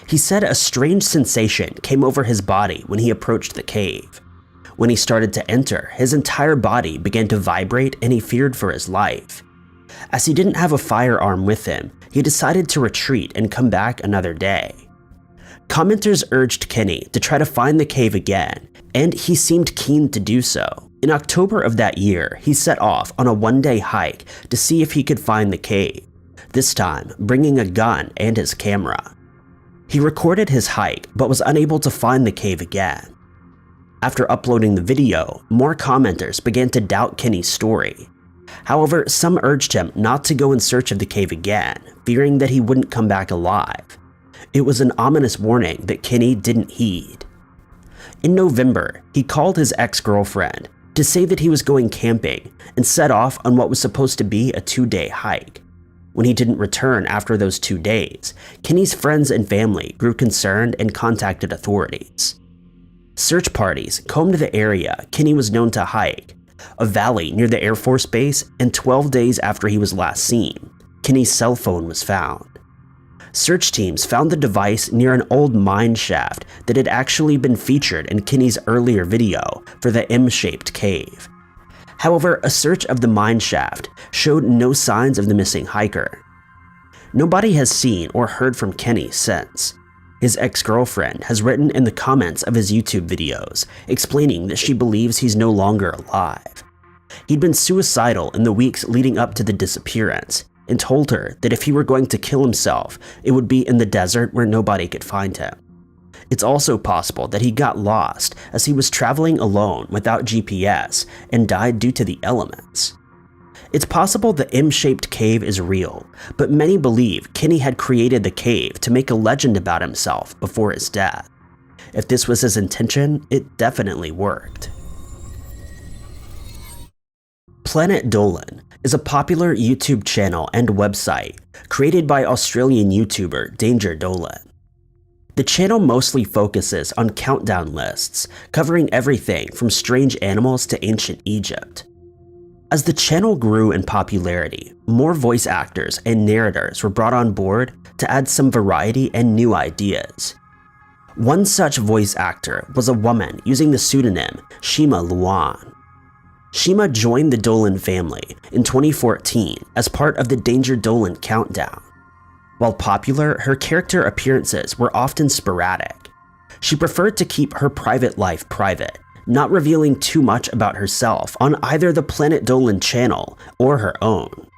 He said a strange sensation came over his body when he approached the cave. When he started to enter, his entire body began to vibrate and he feared for his life. As he didn't have a firearm with him, he decided to retreat and come back another day. Commenters urged Kenny to try to find the cave again, and he seemed keen to do so. In October of that year, he set off on a one-day hike to see if he could find the cave, this time bringing a gun and his camera. He recorded his hike, but was unable to find the cave again. After uploading the video, more commenters began to doubt Kenny's story. However, some urged him not to go in search of the cave again, fearing that he wouldn't come back alive. It was an ominous warning that Kenny didn't heed. In November, he called his ex-girlfriend to say that he was going camping and set off on what was supposed to be a 2-day hike. When he didn't return after those 2 days, Kenny's friends and family grew concerned and contacted authorities. Search parties combed the area Kenny was known to hike, a valley near the Air Force Base, and 12 days after he was last seen, Kinney's cell phone was found. Search teams found the device near an old mine shaft that had actually been featured in Kinney's earlier video for the M-shaped cave. However, a search of the mine shaft showed no signs of the missing hiker. Nobody has seen or heard from Kinney since. His ex-girlfriend has written in the comments of his YouTube videos explaining that she believes he's no longer alive. He'd been suicidal in the weeks leading up to the disappearance, and told her that if he were going to kill himself, it would be in the desert where nobody could find him. It's also possible that he got lost as he was traveling alone without GPS and died due to the elements. It's possible the M-shaped cave is real, but many believe Kinney had created the cave to make a legend about himself before his death. If this was his intention, it definitely worked. Planet Dolan is a popular YouTube channel and website created by Australian YouTuber Danger Dolan. The channel mostly focuses on countdown lists, covering everything from strange animals to ancient Egypt. As the channel grew in popularity, more voice actors and narrators were brought on board to add some variety and new ideas. One such voice actor was a woman using the pseudonym Shima Luan. Shima joined the Dolan family in 2014 as part of the Danger Dolan Countdown. While popular, her character appearances were often sporadic. She preferred to keep her private life private, not revealing too much about herself on either the Planet Dolan channel or her own.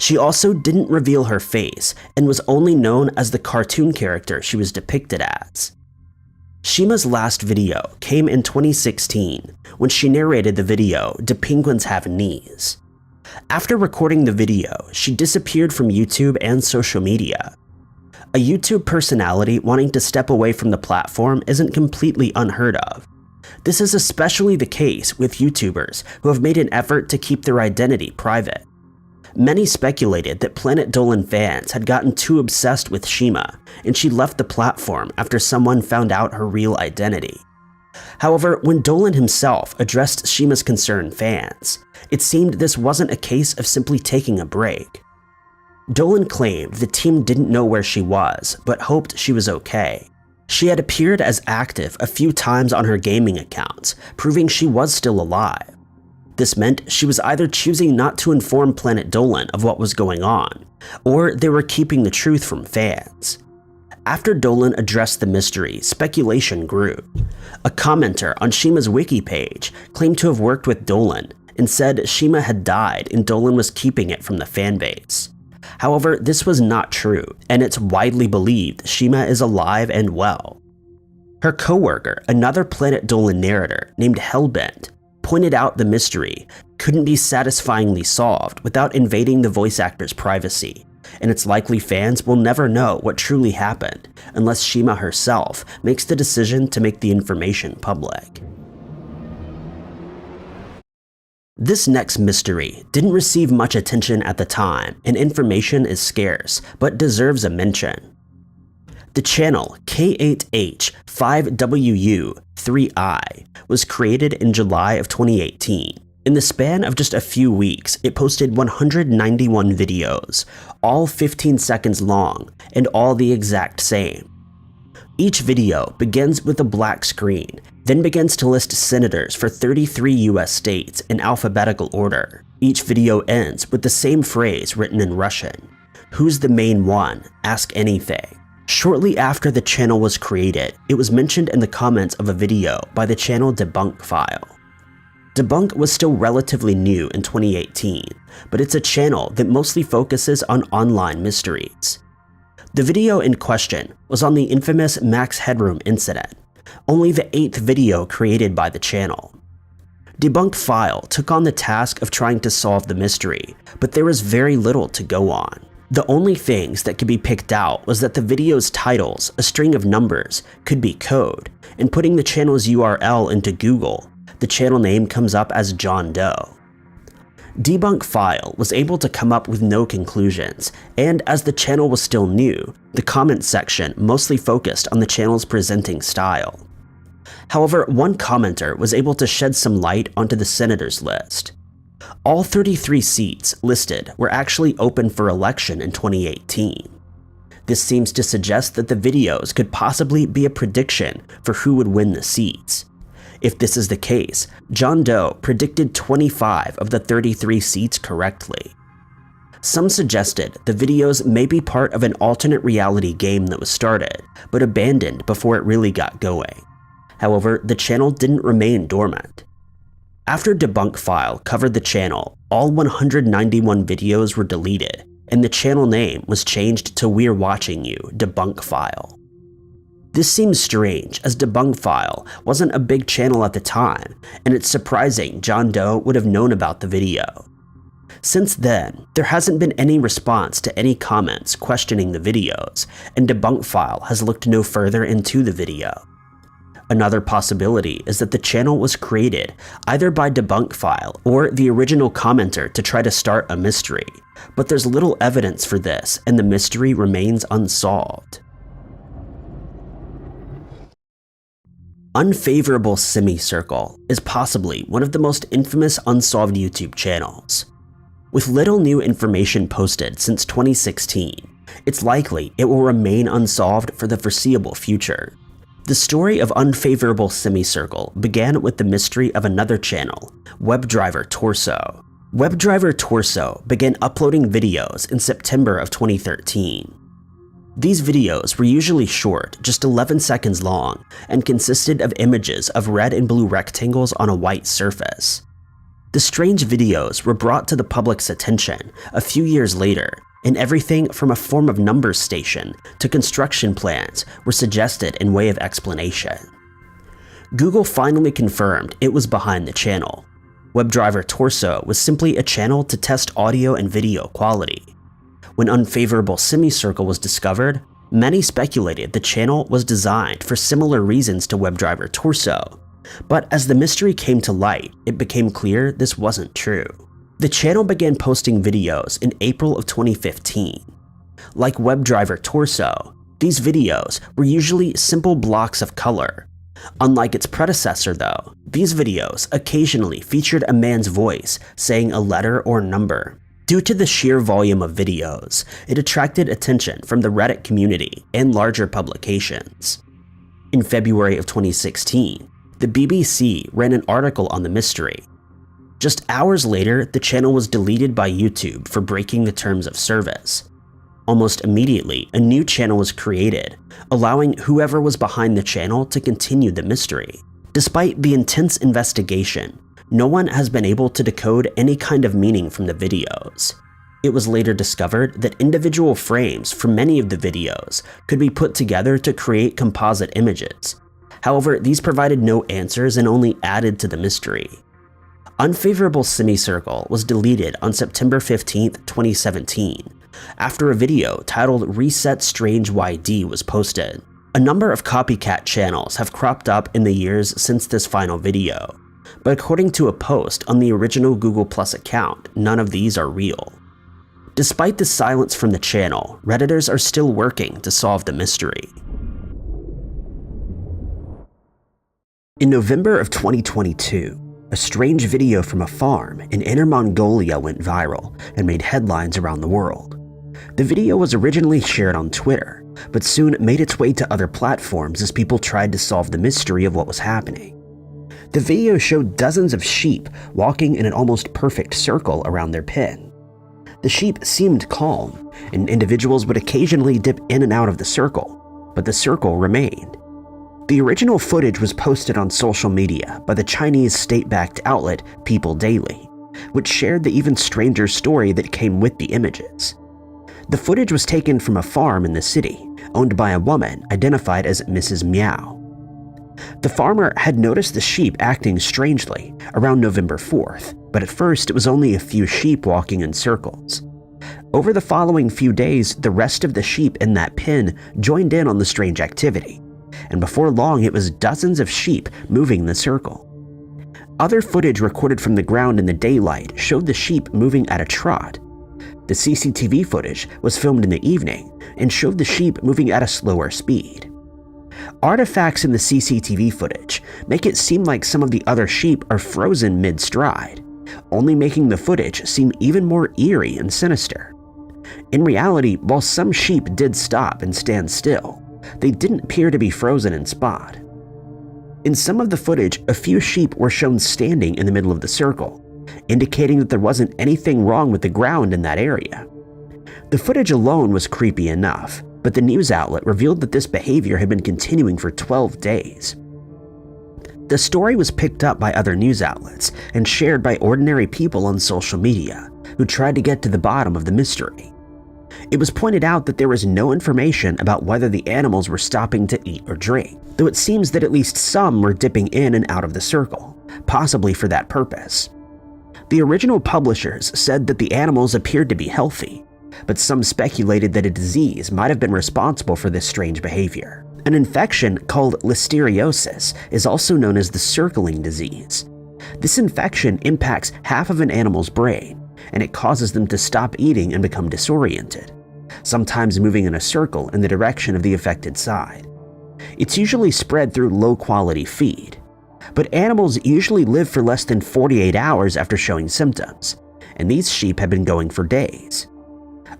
She also didn't reveal her face and was only known as the cartoon character she was depicted as. Shima's last video came in 2016 when she narrated the video "Do Penguins Have Knees?" After recording the video, she disappeared from YouTube and social media. A YouTube personality wanting to step away from the platform isn't completely unheard of. This is especially the case with YouTubers who have made an effort to keep their identity private. Many speculated that Planet Dolan fans had gotten too obsessed with Shima, and she left the platform after someone found out her real identity. However, when Dolan himself addressed Shima's concerned fans, it seemed this wasn't a case of simply taking a break. Dolan claimed the team didn't know where she was, but hoped she was okay. She had appeared as active a few times on her gaming accounts, proving she was still alive. This meant she was either choosing not to inform Planet Dolan of what was going on, or they were keeping the truth from fans. After Dolan addressed the mystery, speculation grew. A commenter on Shima's wiki page claimed to have worked with Dolan and said Shima had died and Dolan was keeping it from the fanbase. However, this was not true, and it's widely believed Shima is alive and well. Her co-worker, another Planet Dolan narrator named Hellbent, pointed out the mystery couldn't be satisfyingly solved without invading the voice actor's privacy, and it's likely fans will never know what truly happened unless Shima herself makes the decision to make the information public. This next mystery didn't receive much attention at the time, and information is scarce, but deserves a mention. The channel K8H5WU3I was created in July of 2018. In the span of just a few weeks, it posted 191 videos, all 15 seconds long, and all the exact same. Each video begins with a black screen, then begins to list senators for 33 US states in alphabetical order. Each video ends with the same phrase written in Russian: "Who's the main one? Ask anything." Shortly after the channel was created, it was mentioned in the comments of a video by the channel Debunk File. Debunk was still relatively new in 2018, but it's a channel that mostly focuses on online mysteries. The video in question was on the infamous Max Headroom incident, only the 8th video created by the channel. Debunk File took on the task of trying to solve the mystery, but there was very little to go on. The only things that could be picked out was that the video's titles, a string of numbers, could be code, and putting the channel's URL into Google, the channel name comes up as John Doe. Debunk File was able to come up with no conclusions, and as the channel was still new, the comments section mostly focused on the channel's presenting style. However, one commenter was able to shed some light onto the senators list. All 33 seats listed were actually open for election in 2018. This seems to suggest that the videos could possibly be a prediction for who would win the seats. If this is the case, John Doe predicted 25 of the 33 seats correctly. Some suggested the videos may be part of an alternate reality game that was started, but abandoned before it really got going. However, the channel didn't remain dormant. After Debunk File covered the channel, all 191 videos were deleted, and the channel name was changed to We're Watching You Debunk File. This seems strange, as Debunk File wasn't a big channel at the time, and it's surprising John Doe would have known about the video. Since then, there hasn't been any response to any comments questioning the videos, and Debunk File has looked no further into the video. Another possibility is that the channel was created either by Debunk File or the original commenter to try to start a mystery, but there's little evidence for this and the mystery remains unsolved. Unfavorable Semicircle is possibly one of the most infamous unsolved YouTube channels. With little new information posted since 2016, it's likely it will remain unsolved for the foreseeable future. The story of Unfavorable Semicircle began with the mystery of another channel, WebDriver Torso. WebDriver Torso began uploading videos in September of 2013. These videos were usually short, just 11 seconds long, and consisted of images of red and blue rectangles on a white surface. The strange videos were brought to the public's attention a few years later, and everything from a form of numbers station to construction plans were suggested in way of explanation. Google finally confirmed it was behind the channel. WebDriver Torso was simply a channel to test audio and video quality. When Unfavorable Semicircle was discovered, many speculated the channel was designed for similar reasons to WebDriver Torso, but as the mystery came to light, it became clear this wasn't true. The channel began posting videos in April of 2015. Like WebDriver Torso, these videos were usually simple blocks of color. Unlike its predecessor though, these videos occasionally featured a man's voice saying a letter or number. Due to the sheer volume of videos, it attracted attention from the Reddit community and larger publications. In February of 2016, the BBC ran an article on the mystery. Just hours later, the channel was deleted by YouTube for breaking the terms of service. Almost immediately, a new channel was created, allowing whoever was behind the channel to continue the mystery. Despite the intense investigation, no one has been able to decode any kind of meaning from the videos. It was later discovered that individual frames from many of the videos could be put together to create composite images. However, these provided no answers and only added to the mystery. Unfavorable Semicircle was deleted on September 15, 2017, after a video titled Reset Strange YD was posted. A number of copycat channels have cropped up in the years since this final video, but according to a post on the original Google Plus account, none of these are real. Despite the silence from the channel, Redditors are still working to solve the mystery. In November of 2022, a strange video from a farm in Inner Mongolia went viral and made headlines around the world. The video was originally shared on Twitter, but soon made its way to other platforms as people tried to solve the mystery of what was happening. The video showed dozens of sheep walking in an almost perfect circle around their pen. The sheep seemed calm, and individuals would occasionally dip in and out of the circle, but the circle remained. The original footage was posted on social media by the Chinese state-backed outlet People Daily, which shared the even stranger story that came with the images. The footage was taken from a farm in the city, owned by a woman identified as Mrs. Meow. The farmer had noticed the sheep acting strangely around November 4th, but at first it was only a few sheep walking in circles. Over the following few days, the rest of the sheep in that pen joined in on the strange activity, and before long it was dozens of sheep moving the circle. Other footage recorded from the ground in the daylight showed the sheep moving at a trot. The CCTV footage was filmed in the evening and showed the sheep moving at a slower speed. Artifacts in the CCTV footage make it seem like some of the other sheep are frozen mid-stride, only making the footage seem even more eerie and sinister. In reality, while some sheep did stop and stand still, they didn't appear to be frozen in spot. In some of the footage, a few sheep were shown standing in the middle of the circle, indicating that there wasn't anything wrong with the ground in that area. The footage alone was creepy enough, but the news outlet revealed that this behavior had been continuing for 12 days. The story was picked up by other news outlets and shared by ordinary people on social media who tried to get to the bottom of the mystery. It was pointed out that there was no information about whether the animals were stopping to eat or drink, though it seems that at least some were dipping in and out of the circle, possibly for that purpose. The original publishers said that the animals appeared to be healthy, but some speculated that a disease might have been responsible for this strange behavior. An infection called listeriosis is also known as the circling disease. This infection impacts half of an animal's brain, and it causes them to stop eating and become disoriented, sometimes moving in a circle in the direction of the affected side. It's usually spread through low-quality feed, but animals usually live for less than 48 hours after showing symptoms, and these sheep have been going for days.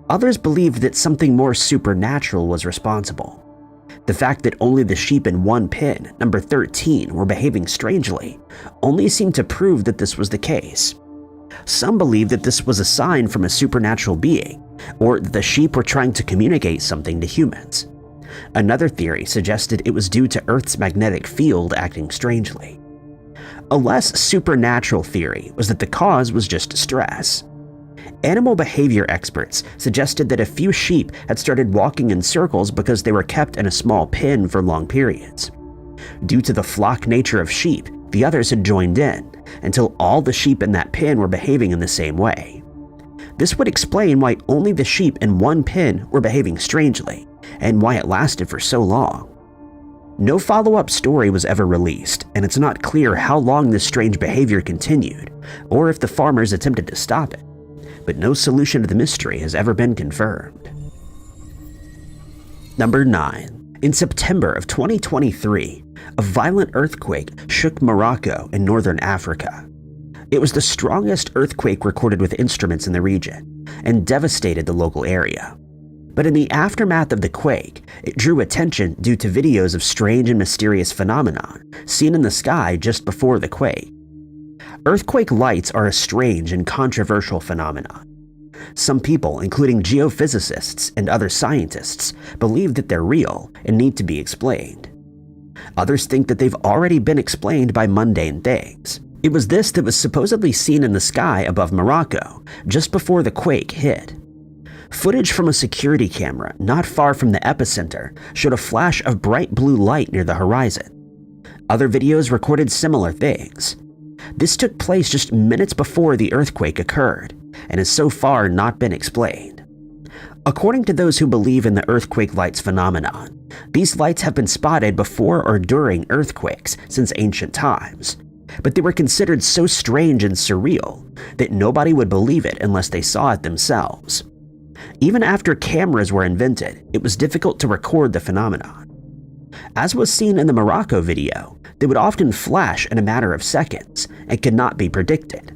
Others believed that something more supernatural was responsible. The fact that only the sheep in one pen, number 13, were behaving strangely only seemed to prove that this was the case. Some believed that this was a sign from a supernatural being, or that the sheep were trying to communicate something to humans. Another theory suggested it was due to Earth's magnetic field acting strangely. A less supernatural theory was that the cause was just stress. Animal behavior experts suggested that a few sheep had started walking in circles because they were kept in a small pen for long periods. Due to the flock nature of sheep, the others had joined in, until all the sheep in that pen were behaving in the same way. This would explain why only the sheep in one pen were behaving strangely, and why it lasted for so long. No follow-up story was ever released, and it's not clear how long this strange behavior continued, or if the farmers attempted to stop it. But no solution to the mystery has ever been confirmed. Number 9. In September of 2023, a violent earthquake shook Morocco in northern Africa. It was the strongest earthquake recorded with instruments in the region, and devastated the local area. But in the aftermath of the quake, it drew attention due to videos of strange and mysterious phenomenon seen in the sky just before the quake. Earthquake lights are a strange and controversial phenomenon. Some people, including geophysicists and other scientists, believe that they're real and need to be explained. Others think that they've already been explained by mundane things. It was this that was supposedly seen in the sky above Morocco just before the quake hit. Footage from a security camera not far from the epicenter showed a flash of bright blue light near the horizon. Other videos recorded similar things. This took place just minutes before the earthquake occurred, and has so far not been explained. According to those who believe in the earthquake lights phenomenon, these lights have been spotted before or during earthquakes since ancient times, but they were considered so strange and surreal that nobody would believe it unless they saw it themselves. Even after cameras were invented, it was difficult to record the phenomenon. As was seen in the Morocco video, they would often flash in a matter of seconds and could not be predicted.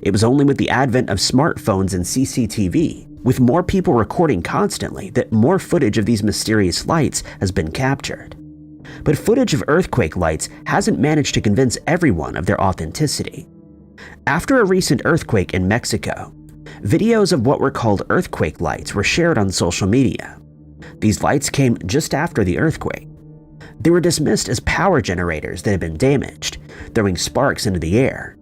It was only with the advent of smartphones and CCTV, with more people recording constantly, that more footage of these mysterious lights has been captured. But footage of earthquake lights hasn't managed to convince everyone of their authenticity. After a recent earthquake in Mexico, videos of what were called earthquake lights were shared on social media. These lights came just after the earthquake. They were dismissed as power generators that had been damaged, throwing sparks into the air.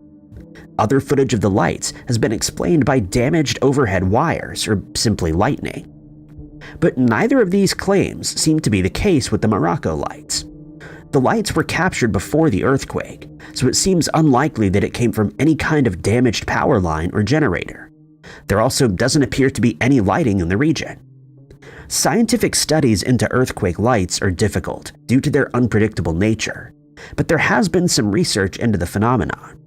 Other footage of the lights has been explained by damaged overhead wires or simply lightning. But neither of these claims seem to be the case with the Morocco lights. The lights were captured before the earthquake, so it seems unlikely that it came from any kind of damaged power line or generator. There also doesn't appear to be any lighting in the region. Scientific studies into earthquake lights are difficult due to their unpredictable nature, but there has been some research into the phenomenon.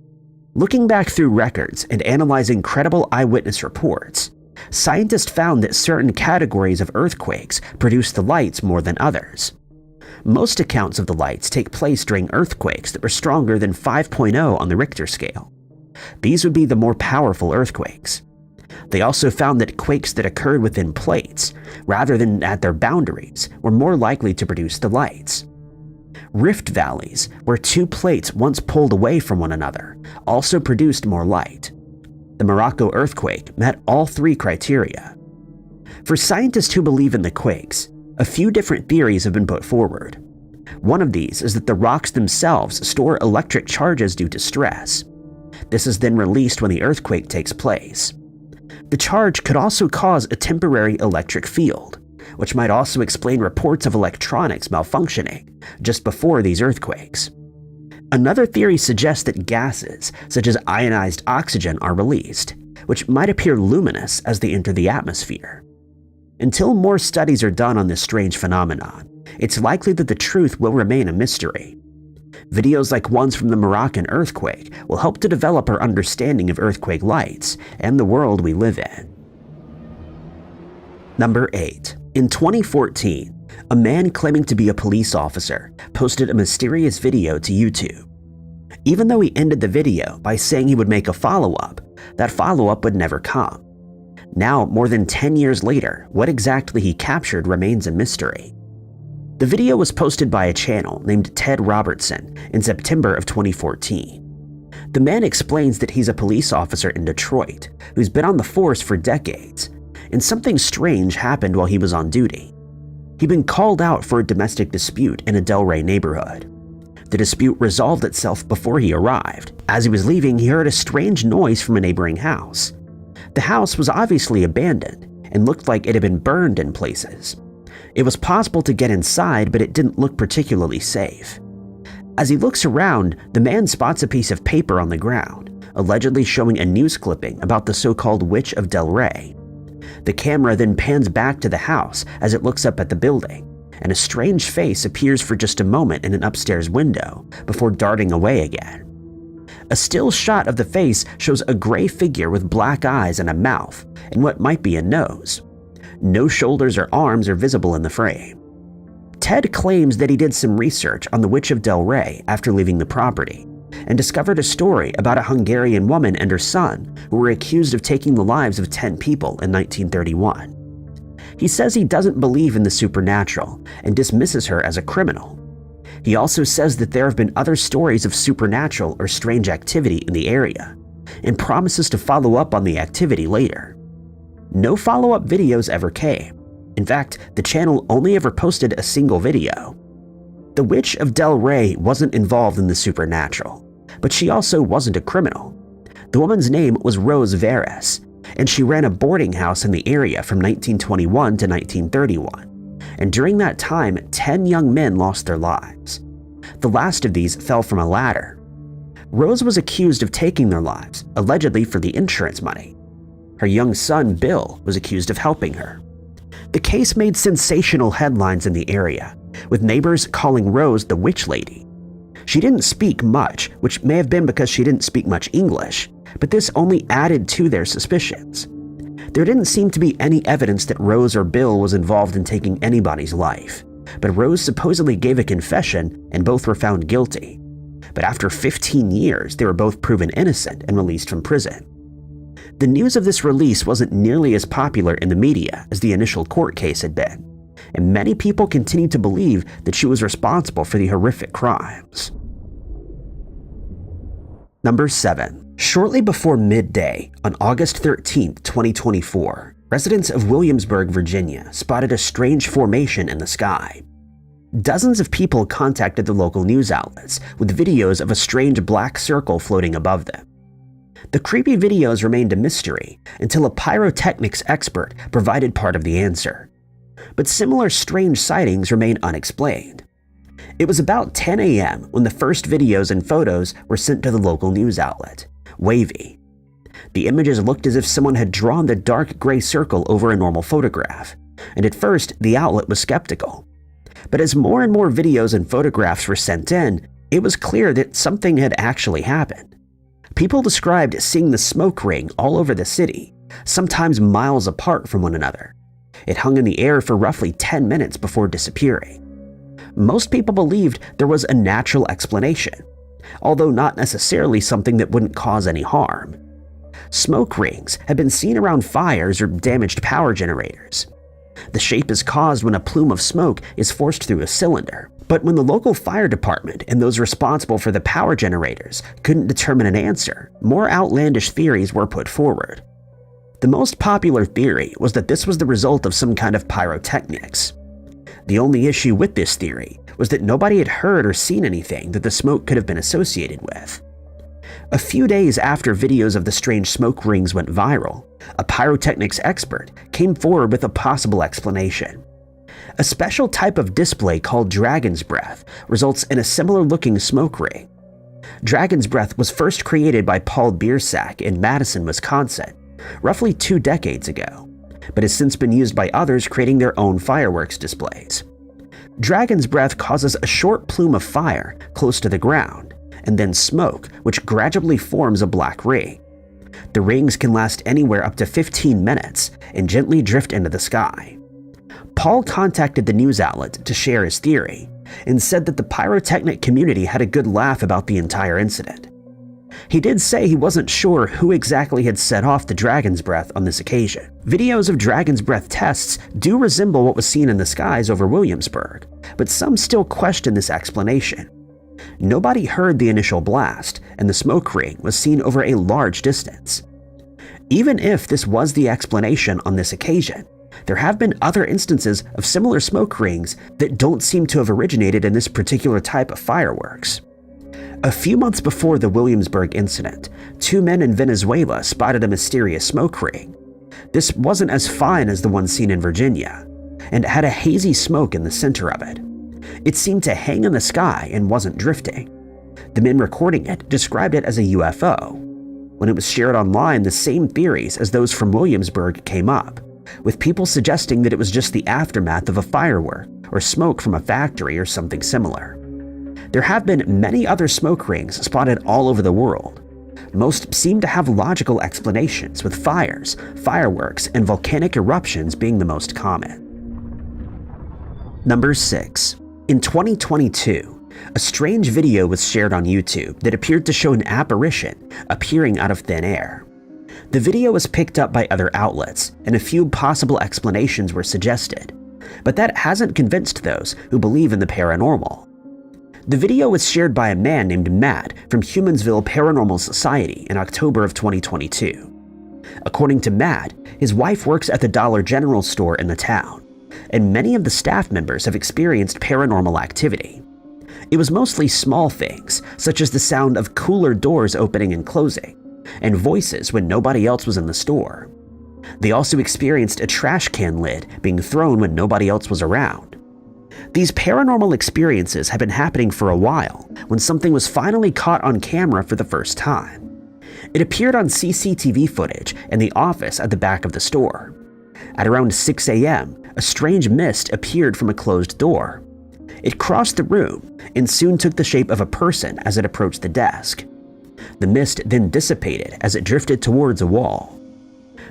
Looking back through records and analyzing credible eyewitness reports, scientists found that certain categories of earthquakes produce the lights more than others. Most accounts of the lights take place during earthquakes that were stronger than 5.0 on the Richter scale. These would be the more powerful earthquakes. They also found that quakes that occurred within plates, rather than at their boundaries, were more likely to produce the lights. Rift valleys, where two plates once pulled away from one another, also produced more light. The Morocco earthquake met all three criteria. For scientists who believe in the quakes, a few different theories have been put forward. One of these is that the rocks themselves store electric charges due to stress. This is then released when the earthquake takes place. The charge could also cause a temporary electric field, which might also explain reports of electronics malfunctioning just before these earthquakes. Another theory suggests that gases, such as ionized oxygen, are released, which might appear luminous as they enter the atmosphere. Until more studies are done on this strange phenomenon, it's likely that the truth will remain a mystery. Videos like ones from the Moroccan earthquake will help to develop our understanding of earthquake lights and the world we live in. Number 8. In 2014, a man claiming to be a police officer posted a mysterious video to YouTube. Even though he ended the video by saying he would make a follow-up, that follow-up would never come. Now, more than 10 years later, what exactly he captured remains a mystery. The video was posted by a channel named Ted Robertson in September of 2014. The man explains that he's a police officer in Detroit who's been on the force for decades, and something strange happened while he was on duty. He'd been called out for a domestic dispute in a Delray neighborhood. The dispute resolved itself before he arrived. As he was leaving, he heard a strange noise from a neighboring house. The house was obviously abandoned and looked like it had been burned in places. It was possible to get inside, but it didn't look particularly safe. As he looks around, the man spots a piece of paper on the ground, allegedly showing a news clipping about the so-called Witch of Delray. The camera then pans back to the house as it looks up at the building, and a strange face appears for just a moment in an upstairs window before darting away again. A still shot of the face shows a gray figure with black eyes and a mouth, and what might be a nose. No shoulders or arms are visible in the frame. Ted claims that he did some research on the Witch of Delray after leaving the property, and discovered a story about a Hungarian woman and her son who were accused of taking the lives of 10 people in 1931. He says he doesn't believe in the supernatural and dismisses her as a criminal. He also says that there have been other stories of supernatural or strange activity in the area, and promises to follow up on the activity later. No follow-up videos ever came. In fact, the channel only ever posted a single video. The Witch of Delray wasn't involved in the supernatural, but she also wasn't a criminal. The woman's name was Rose Veres, and she ran a boarding house in the area from 1921 to 1931. And during that time, 10 young men lost their lives. The last of these fell from a ladder. Rose was accused of taking their lives, allegedly for the insurance money. Her young son, Bill, was accused of helping her. The case made sensational headlines in the area, with neighbors calling Rose the Witch Lady. She didn't speak much, which may have been because she didn't speak much English, but this only added to their suspicions. There didn't seem to be any evidence that Rose or Bill was involved in taking anybody's life, but Rose supposedly gave a confession and both were found guilty. But after 15 years, they were both proven innocent and released from prison. The news of this release wasn't nearly as popular in the media as the initial court case had been, and many people continued to believe that she was responsible for the horrific crimes. Number 7. Shortly before midday on August 13, 2024, residents of Williamsburg, Virginia spotted a strange formation in the sky. Dozens of people contacted the local news outlets with videos of a strange black circle floating above them. The creepy videos remained a mystery until a pyrotechnics expert provided part of the answer. But similar strange sightings remain unexplained. It was about 10 a.m. when the first videos and photos were sent to the local news outlet, Wavy. The images looked as if someone had drawn the dark gray circle over a normal photograph, and at first the outlet was skeptical. But as more and more videos and photographs were sent in, it was clear that something had actually happened. People described seeing the smoke ring all over the city, sometimes miles apart from one another. It hung in the air for roughly 10 minutes before disappearing. Most people believed there was a natural explanation, although not necessarily something that wouldn't cause any harm. Smoke rings have been seen around fires or damaged power generators. The shape is caused when a plume of smoke is forced through a cylinder. But when the local fire department and those responsible for the power generators couldn't determine an answer, more outlandish theories were put forward. The most popular theory was that this was the result of some kind of pyrotechnics. The only issue with this theory was that nobody had heard or seen anything that the smoke could have been associated with. A few days after videos of the strange smoke rings went viral, a pyrotechnics expert came forward with a possible explanation. A special type of display called dragon's breath results in a similar-looking smoke ring. Dragon's breath was first created by Paul Biersack in Madison, Wisconsin, roughly 2 decades ago, but has since been used by others creating their own fireworks displays. Dragon's breath causes a short plume of fire close to the ground, and then smoke, which gradually forms a black ring. The rings can last anywhere up to 15 minutes and gently drift into the sky. Paul contacted the news outlet to share his theory and said that the pyrotechnic community had a good laugh about the entire incident. He did say he wasn't sure who exactly had set off the dragon's breath on this occasion. Videos of dragon's breath tests do resemble what was seen in the skies over Williamsburg, but some still question this explanation. Nobody heard the initial blast, and the smoke ring was seen over a large distance. Even if this was the explanation on this occasion, there have been other instances of similar smoke rings that don't seem to have originated in this particular type of fireworks. A few months before the Williamsburg incident, 2 men in Venezuela spotted a mysterious smoke ring. This wasn't as fine as the one seen in Virginia, and it had a hazy smoke in the center of it. It seemed to hang in the sky and wasn't drifting. The men recording it described it as a UFO. When it was shared online, the same theories as those from Williamsburg came up, with people suggesting that it was just the aftermath of a firework or smoke from a factory or something similar. There have been many other smoke rings spotted all over the world. Most seem to have logical explanations, with fires, fireworks, and volcanic eruptions being the most common. Number 6. In 2022, a strange video was shared on YouTube that appeared to show an apparition appearing out of thin air. The video was picked up by other outlets, and a few possible explanations were suggested, but that hasn't convinced those who believe in the paranormal. The video was shared by a man named Matt from Humansville Paranormal Society in October of 2022. According to Matt, his wife works at the Dollar General store in the town, and many of the staff members have experienced paranormal activity. It was mostly small things, such as the sound of cooler doors opening and closing, and voices when nobody else was in the store. They also experienced a trash can lid being thrown when nobody else was around. These paranormal experiences have been happening for a while when something was finally caught on camera for the first time. It appeared on CCTV footage in the office at the back of the store. At around 6 a.m., a strange mist appeared from a closed door. It crossed the room and soon took the shape of a person as it approached the desk. The mist then dissipated as it drifted towards a wall.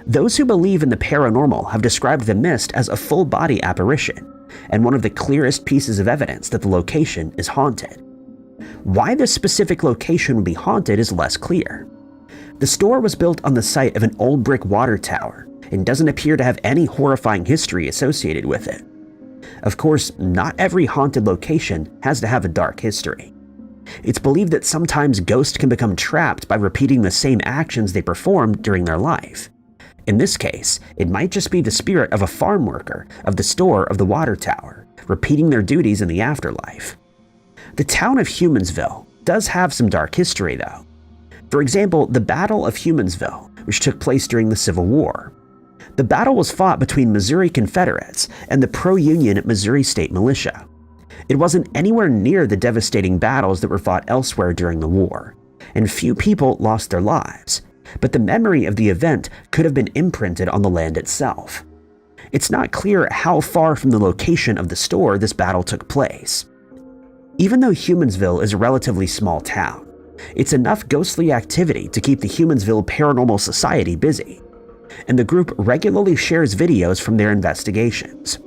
Those who believe in the paranormal have described the mist as a full-body apparition and one of the clearest pieces of evidence that the location is haunted. Why this specific location would be haunted is less clear. The store was built on the site of an old brick water tower and doesn't appear to have any horrifying history associated with it. Of course, not every haunted location has to have a dark history. It's believed that sometimes ghosts can become trapped by repeating the same actions they performed during their life. In this case, it might just be the spirit of a farm worker of the store of the water tower, repeating their duties in the afterlife. The town of Humansville does have some dark history, though. For example, the Battle of Humansville, which took place during the Civil War. The battle was fought between Missouri Confederates and the pro-Union Missouri State Militia. It wasn't anywhere near the devastating battles that were fought elsewhere during the war, and few people lost their lives, but the memory of the event could have been imprinted on the land itself. It's not clear how far from the location of the store this battle took place. Even though Humansville is a relatively small town, it's enough ghostly activity to keep the Humansville Paranormal Society busy, and the group regularly shares videos from their investigations.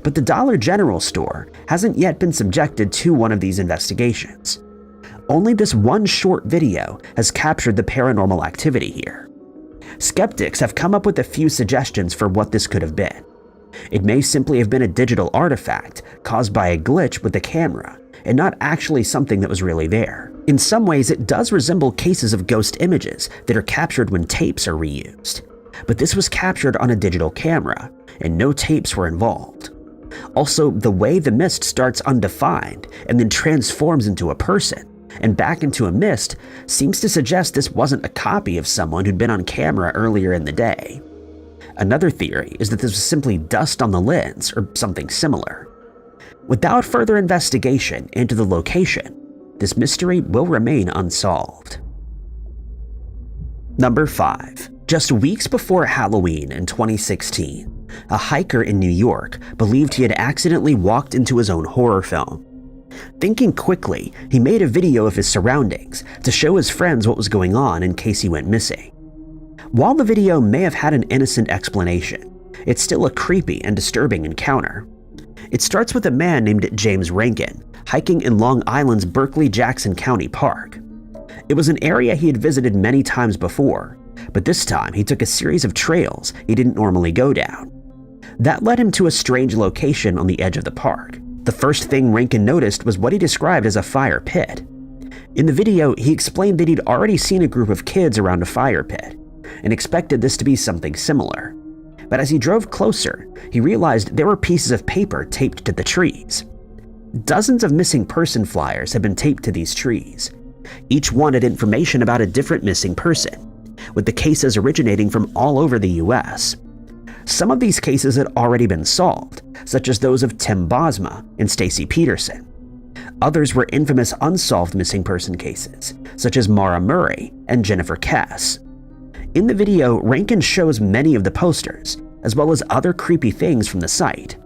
but the Dollar General store hasn't yet been subjected to one of these investigations. Only this one short video has captured the paranormal activity here. Skeptics have come up with a few suggestions for what this could have been. It may simply have been a digital artifact caused by a glitch with the camera, and not actually something that was really there. In some ways, it does resemble cases of ghost images that are captured when tapes are reused. But this was captured on a digital camera, and no tapes were involved. Also, the way the mist starts undefined and then transforms into a person and back into a mist seems to suggest this wasn't a copy of someone who'd been on camera earlier in the day. Another theory is that this was simply dust on the lens or something similar. Without further investigation into the location, this mystery will remain unsolved. Number 5. Just weeks before Halloween in 2016, a hiker in New York believed he had accidentally walked into his own horror film. Thinking quickly, he made a video of his surroundings to show his friends what was going on in case he went missing. While the video may have had an innocent explanation, it's still a creepy and disturbing encounter. It starts with a man named James Rankin hiking in Long Island's Berkeley-Jackson County Park. It was an area he had visited many times before, but this time he took a series of trails he didn't normally go down. That led him to a strange location on the edge of the park. The first thing Rankin noticed was what he described as a fire pit. In the video, he explained that he'd already seen a group of kids around a fire pit and expected this to be something similar. But as he drove closer, he realized there were pieces of paper taped to the trees. Dozens of missing person flyers had been taped to these trees. Each one had information about a different missing person, with the cases originating from all over the US. Some of these cases had already been solved, such as those of Tim Bosma and Stacy Peterson. Others were infamous unsolved missing person cases, such as Mara Murray and Jennifer Cass. In the video, Rankin shows many of the posters, as well as other creepy things from the site.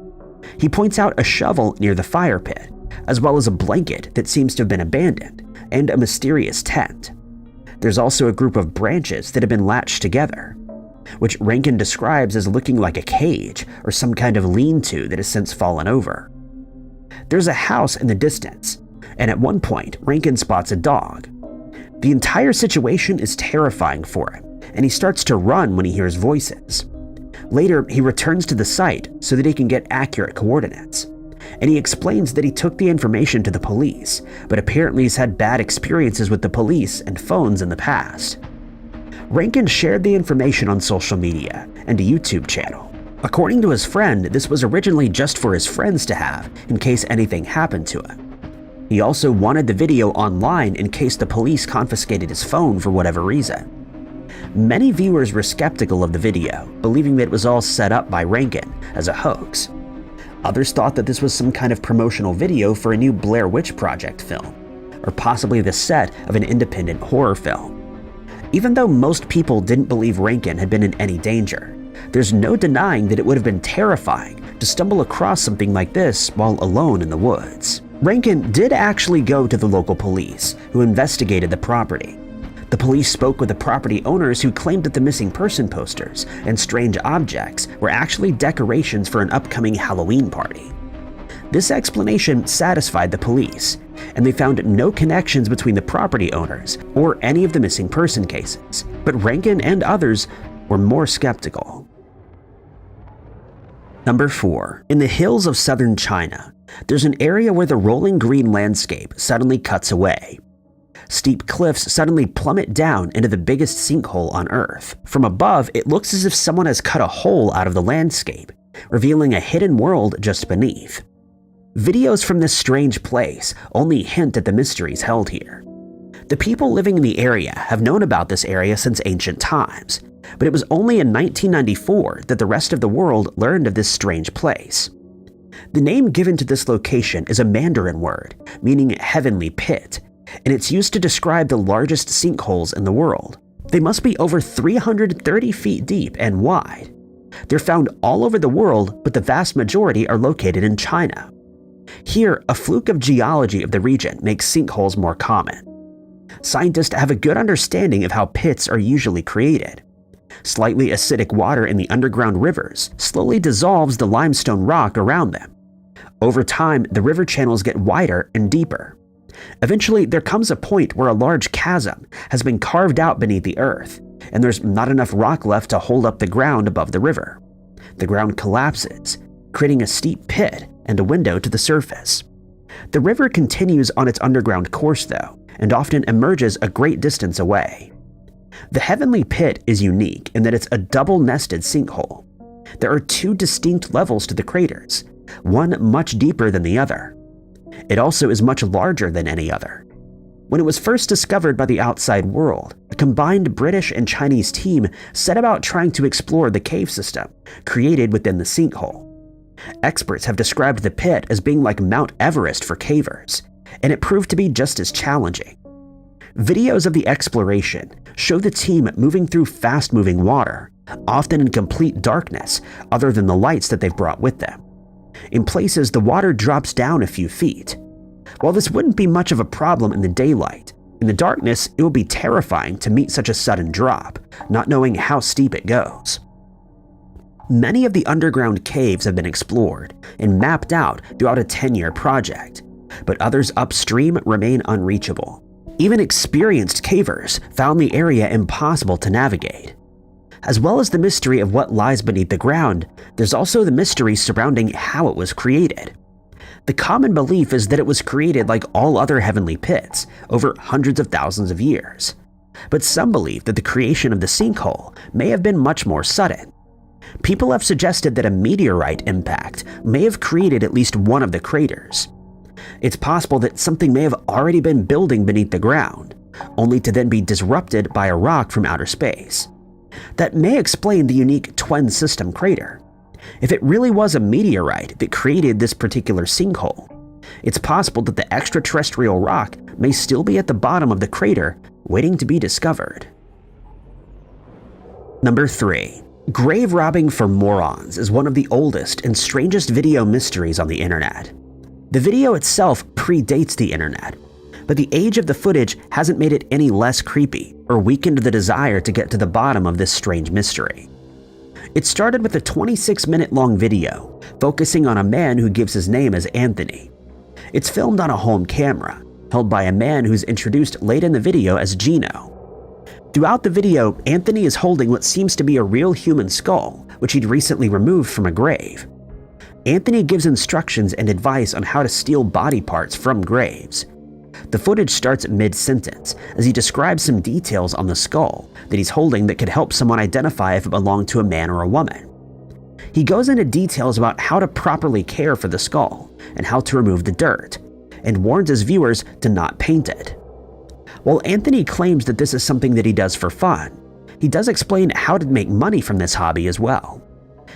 He points out a shovel near the fire pit, as well as a blanket that seems to have been abandoned, and a mysterious tent. There's also a group of branches that have been latched together, which Rankin describes as looking like a cage or some kind of lean-to that has since fallen over. There's a house in the distance, and at one point, Rankin spots a dog. The entire situation is terrifying for him, and he starts to run when he hears voices. Later, he returns to the site so that he can get accurate coordinates, and he explains that he took the information to the police, but apparently he's had bad experiences with the police and phones in the past. Rankin shared the information on social media and a YouTube channel. According to his friend, this was originally just for his friends to have in case anything happened to him. He also wanted the video online in case the police confiscated his phone for whatever reason. Many viewers were skeptical of the video, believing that it was all set up by Rankin as a hoax. Others thought that this was some kind of promotional video for a new Blair Witch Project film, or possibly the set of an independent horror film. Even though most people didn't believe Rankin had been in any danger, there's no denying that it would have been terrifying to stumble across something like this while alone in the woods. Rankin did actually go to the local police, who investigated the property. The police spoke with the property owners who claimed that the missing person posters and strange objects were actually decorations for an upcoming Halloween party. This explanation satisfied the police, and they found no connections between the property owners or any of the missing person cases, but Rankin and others were more skeptical. Number 4. In the hills of southern China, there's an area where the rolling green landscape suddenly cuts away. Steep cliffs suddenly plummet down into the biggest sinkhole on Earth. From above, it looks as if someone has cut a hole out of the landscape, revealing a hidden world just beneath. Videos from this strange place only hint at the mysteries held here. The people living in the area have known about this area since ancient times, but it was only in 1994 that the rest of the world learned of this strange place. The name given to this location is a Mandarin word, meaning heavenly pit, and it's used to describe the largest sinkholes in the world. They must be over 330 feet deep and wide. They're found all over the world, but the vast majority are located in China. Here, a fluke of geology of the region makes sinkholes more common. Scientists have a good understanding of how pits are usually created. Slightly acidic water in the underground rivers slowly dissolves the limestone rock around them. Over time, the river channels get wider and deeper. Eventually, there comes a point where a large chasm has been carved out beneath the earth, and there's not enough rock left to hold up the ground above the river. The ground collapses, creating a steep pit and a window to the surface. The river continues on its underground course though, and often emerges a great distance away. The Heavenly Pit is unique in that it's a double-nested sinkhole. There are two distinct levels to the craters, one much deeper than the other. It also is much larger than any other. When it was first discovered by the outside world, a combined British and Chinese team set about trying to explore the cave system created within the sinkhole. Experts have described the pit as being like Mount Everest for cavers, and it proved to be just as challenging. Videos of the exploration show the team moving through fast-moving water, often in complete darkness other than the lights that they've brought with them. In places, the water drops down a few feet. While this wouldn't be much of a problem in the daylight, in the darkness it would be terrifying to meet such a sudden drop, not knowing how steep it goes. Many of the underground caves have been explored and mapped out throughout a 10-year project, but others upstream remain unreachable. Even experienced cavers found the area impossible to navigate. As well as the mystery of what lies beneath the ground, there's also the mystery surrounding how it was created. The common belief is that it was created like all other heavenly pits over hundreds of thousands of years. But some believe that the creation of the sinkhole may have been much more sudden. People have suggested that a meteorite impact may have created at least one of the craters. It's possible that something may have already been building beneath the ground, only to then be disrupted by a rock from outer space. That may explain the unique twin system crater. If it really was a meteorite that created this particular sinkhole, it's possible that the extraterrestrial rock may still be at the bottom of the crater waiting to be discovered. Number 3. Grave robbing for morons is one of the oldest and strangest video mysteries on the internet. The video itself predates the internet, but the age of the footage hasn't made it any less creepy or weakened the desire to get to the bottom of this strange mystery. It started with a 26-minute-long video focusing on a man who gives his name as Anthony. It's filmed on a home camera, held by a man who's introduced late in the video as Gino. Throughout the video, Anthony is holding what seems to be a real human skull, which he'd recently removed from a grave. Anthony gives instructions and advice on how to steal body parts from graves. The footage starts mid-sentence as he describes some details on the skull that he's holding that could help someone identify if it belonged to a man or a woman. He goes into details about how to properly care for the skull and how to remove the dirt, and warns his viewers to not paint it. While Anthony claims that this is something that he does for fun, he does explain how to make money from this hobby as well.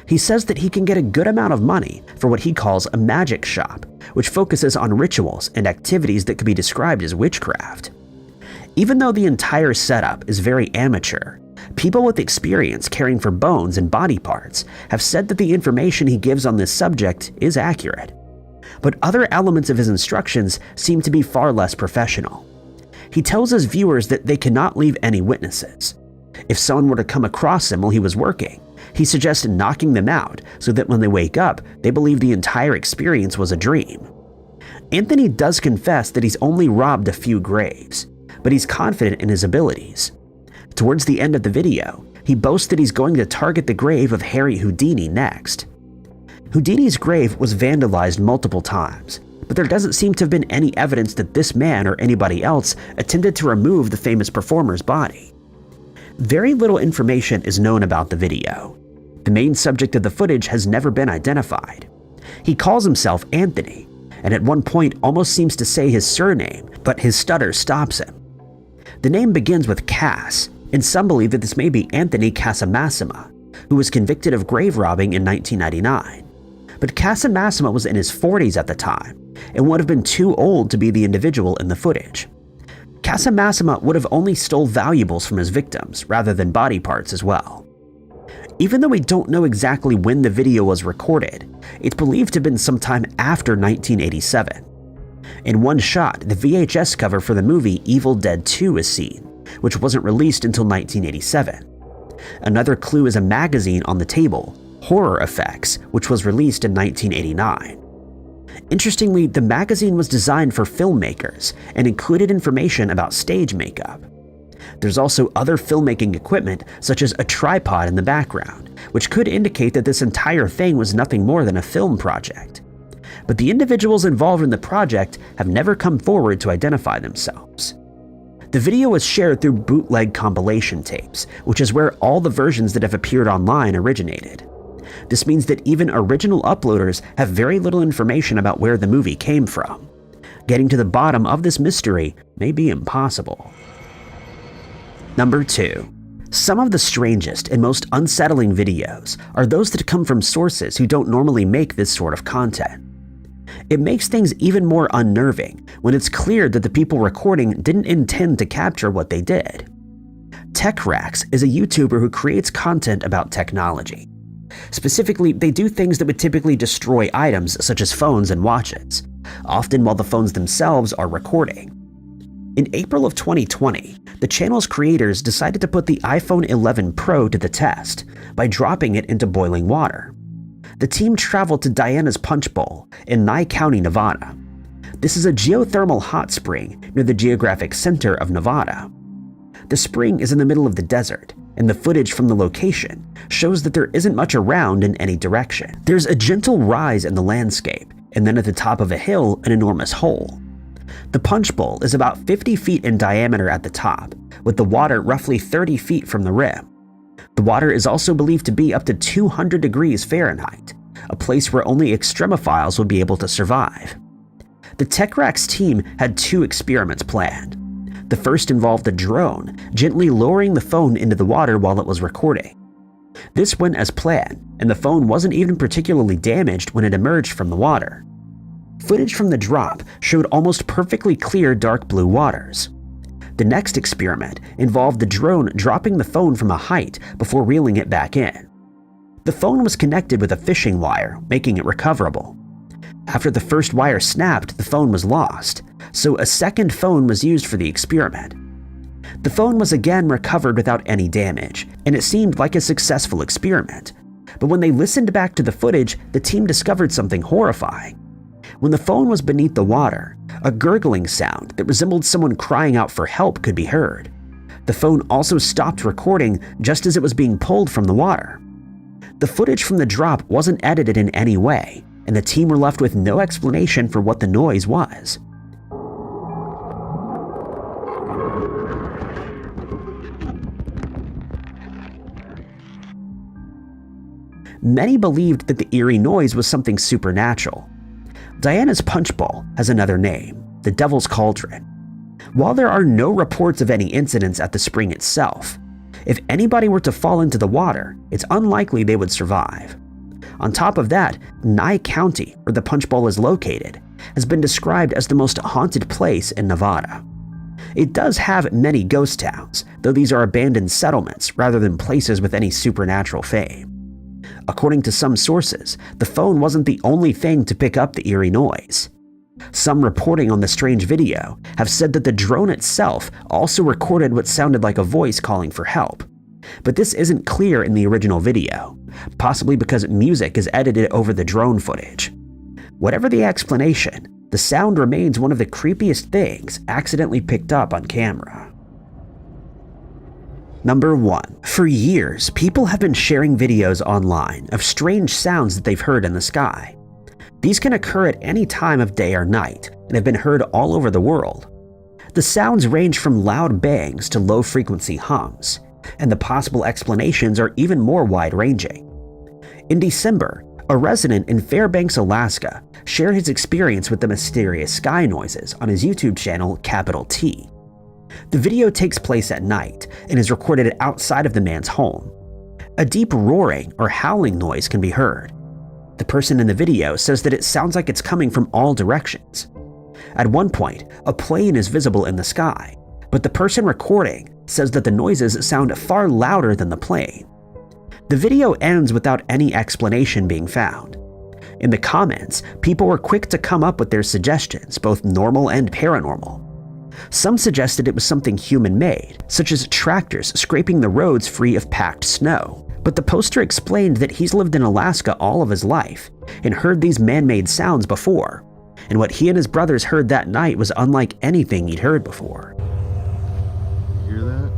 He says that he can get a good amount of money for what he calls a magic shop, which focuses on rituals and activities that could be described as witchcraft. Even though the entire setup is very amateur, people with experience caring for bones and body parts have said that the information he gives on this subject is accurate. But other elements of his instructions seem to be far less professional. He tells his viewers that they cannot leave any witnesses. If someone were to come across him while he was working, he suggests knocking them out so that when they wake up, they believe the entire experience was a dream. Anthony does confess that he's only robbed a few graves, but he's confident in his abilities. Towards the end of the video, he boasts that he's going to target the grave of Harry Houdini next. Houdini's grave was vandalized multiple times, but there doesn't seem to have been any evidence that this man or anybody else attempted to remove the famous performer's body. Very little information is known about the video. The main subject of the footage has never been identified. He calls himself Anthony, and at one point almost seems to say his surname, but his stutter stops him. The name begins with Cass, and some believe that this may be Anthony Casamassima, who was convicted of grave robbing in 1999. But Casamassima was in his 40s at the time, and would have been too old to be the individual in the footage. Casamassima would have only stole valuables from his victims rather than body parts as well. Even though we don't know exactly when the video was recorded, it's believed to have been sometime after 1987. In one shot, the VHS cover for the movie Evil Dead 2 is seen, which wasn't released until 1987. Another clue is a magazine on the table, Horror Effects, which was released in 1989. Interestingly, the magazine was designed for filmmakers and included information about stage makeup. There's also other filmmaking equipment, such as a tripod in the background, which could indicate that this entire thing was nothing more than a film project. But the individuals involved in the project have never come forward to identify themselves. The video was shared through bootleg compilation tapes, which is where all the versions that have appeared online originated. This means that even original uploaders have very little information about where the movie came from. Getting to the bottom of this mystery may be impossible. Number 2. Some of the strangest and most unsettling videos are those that come from sources who don't normally make this sort of content. It makes things even more unnerving when it's clear that the people recording didn't intend to capture what they did. TechRax is a YouTuber who creates content about technology. Specifically, they do things that would typically destroy items such as phones and watches, often while the phones themselves are recording. In April of 2020, the channel's creators decided to put the iPhone 11 Pro to the test by dropping it into boiling water. The team traveled to Diana's Punch Bowl in Nye County, Nevada. This is a geothermal hot spring near the geographic center of Nevada. The spring is in the middle of the desert, and the footage from the location shows that there isn't much around in any direction. There's a gentle rise in the landscape, and then at the top of a hill, an enormous hole. The punch bowl is about 50 feet in diameter at the top, with the water roughly 30 feet from the rim. The water is also believed to be up to 200 degrees Fahrenheit, a place where only extremophiles would be able to survive. The TechRax team had 2 experiments planned. The first involved a drone gently lowering the phone into the water while it was recording. This went as planned, and the phone wasn't even particularly damaged when it emerged from the water. Footage from the drop showed almost perfectly clear dark blue waters. The next experiment involved the drone dropping the phone from a height before reeling it back in. The phone was connected with a fishing wire, making it recoverable. After the first wire snapped, the phone was lost, so a second phone was used for the experiment. The phone was again recovered without any damage, and it seemed like a successful experiment. But when they listened back to the footage, the team discovered something horrifying. When the phone was beneath the water, a gurgling sound that resembled someone crying out for help could be heard. The phone also stopped recording just as it was being pulled from the water. The footage from the drop wasn't edited in any way, and the team were left with no explanation for what the noise was. Many believed that the eerie noise was something supernatural. Diana's Punch Bowl has another name, the Devil's Cauldron. While there are no reports of any incidents at the spring itself, if anybody were to fall into the water, it's unlikely they would survive. On top of that, Nye County, where the Punch Bowl is located, has been described as the most haunted place in Nevada. It does have many ghost towns, though these are abandoned settlements rather than places with any supernatural fame. According to some sources, the phone wasn't the only thing to pick up the eerie noise. Some reporting on the strange video have said that the drone itself also recorded what sounded like a voice calling for help. But this isn't clear in the original video, possibly because music is edited over the drone footage. Whatever the explanation, the sound remains one of the creepiest things accidentally picked up on camera. Number 1. For years, people have been sharing videos online of strange sounds that they've heard in the sky. These can occur at any time of day or night and have been heard all over the world. The sounds range from loud bangs to low-frequency hums, and the possible explanations are even more wide-ranging. In December, a resident in Fairbanks, Alaska, shared his experience with the mysterious sky noises on his YouTube channel, Capital T. The video takes place at night and is recorded outside of the man's home. A deep roaring or howling noise can be heard. The person in the video says that it sounds like it's coming from all directions. At one point, a plane is visible in the sky, but the person recording says that the noises sound far louder than the plane. The video ends without any explanation being found. In the comments, people were quick to come up with their suggestions, both normal and paranormal. Some suggested it was something human-made, such as tractors scraping the roads free of packed snow. But the poster explained that he's lived in Alaska all of his life and heard these man-made sounds before, and what he and his brothers heard that night was unlike anything he'd heard before. You hear that?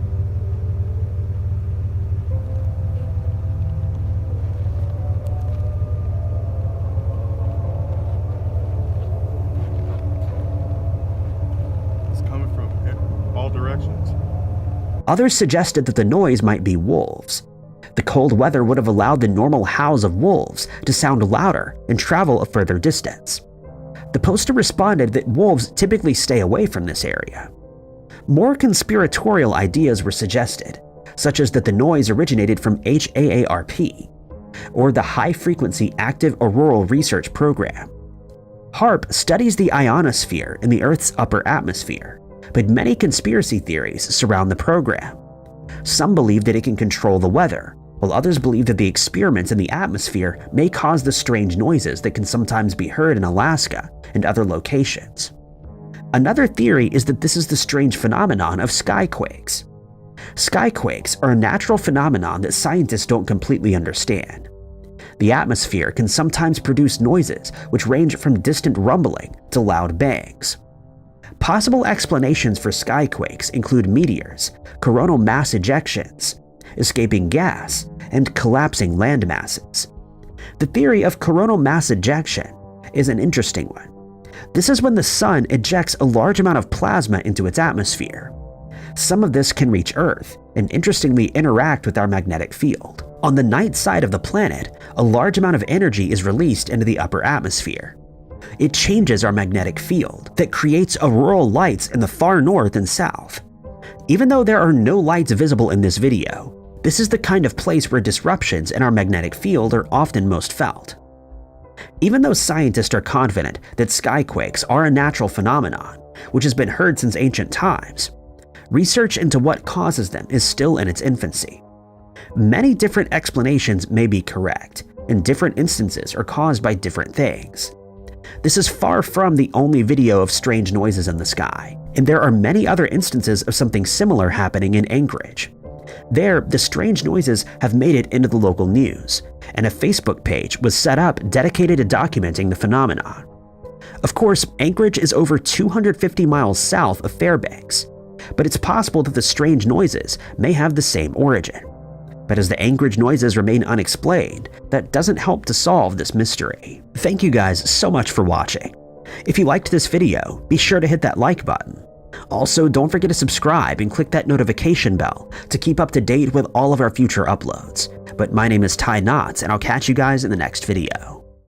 It's coming from all directions. Others suggested that the noise might be wolves. The cold weather would have allowed the normal howls of wolves to sound louder and travel a further distance. The poster responded that wolves typically stay away from this area. More conspiratorial ideas were suggested, such as that the noise originated from HAARP, or the High Frequency Active Auroral Research Program. HAARP studies the ionosphere in the Earth's upper atmosphere, but many conspiracy theories surround the program. Some believe that it can control the weather, while others believe that the experiments in the atmosphere may cause the strange noises that can sometimes be heard in Alaska and other locations. Another theory is that this is the strange phenomenon of skyquakes. Skyquakes are a natural phenomenon that scientists don't completely understand. The atmosphere can sometimes produce noises which range from distant rumbling to loud bangs. Possible explanations for skyquakes include meteors, coronal mass ejections, escaping gas, and collapsing land masses. The theory of coronal mass ejection is an interesting one. This is when the sun ejects a large amount of plasma into its atmosphere. Some of this can reach Earth and interestingly interact with our magnetic field. On the night side of the planet, a large amount of energy is released into the upper atmosphere. It changes our magnetic field that creates auroral lights in the far north and south. Even though there are no lights visible in this video, this is the kind of place where disruptions in our magnetic field are often most felt. Even though scientists are confident that skyquakes are a natural phenomenon, which has been heard since ancient times, research into what causes them is still in its infancy. Many different explanations may be correct, and different instances are caused by different things. This is far from the only video of strange noises in the sky, and there are many other instances of something similar happening in Anchorage. There, the strange noises have made it into the local news, and a Facebook page was set up dedicated to documenting the phenomenon. Of course, Anchorage is over 250 miles south of Fairbanks, but it's possible that the strange noises may have the same origin. But as the Anchorage noises remain unexplained, that doesn't help to solve this mystery. Thank you guys so much for watching. If you liked this video, be sure to hit that like button. Also, don't forget to subscribe and click that notification bell to keep up to date with all of our future uploads. But my name is Ty Knotts, and I'll catch you guys in the next video.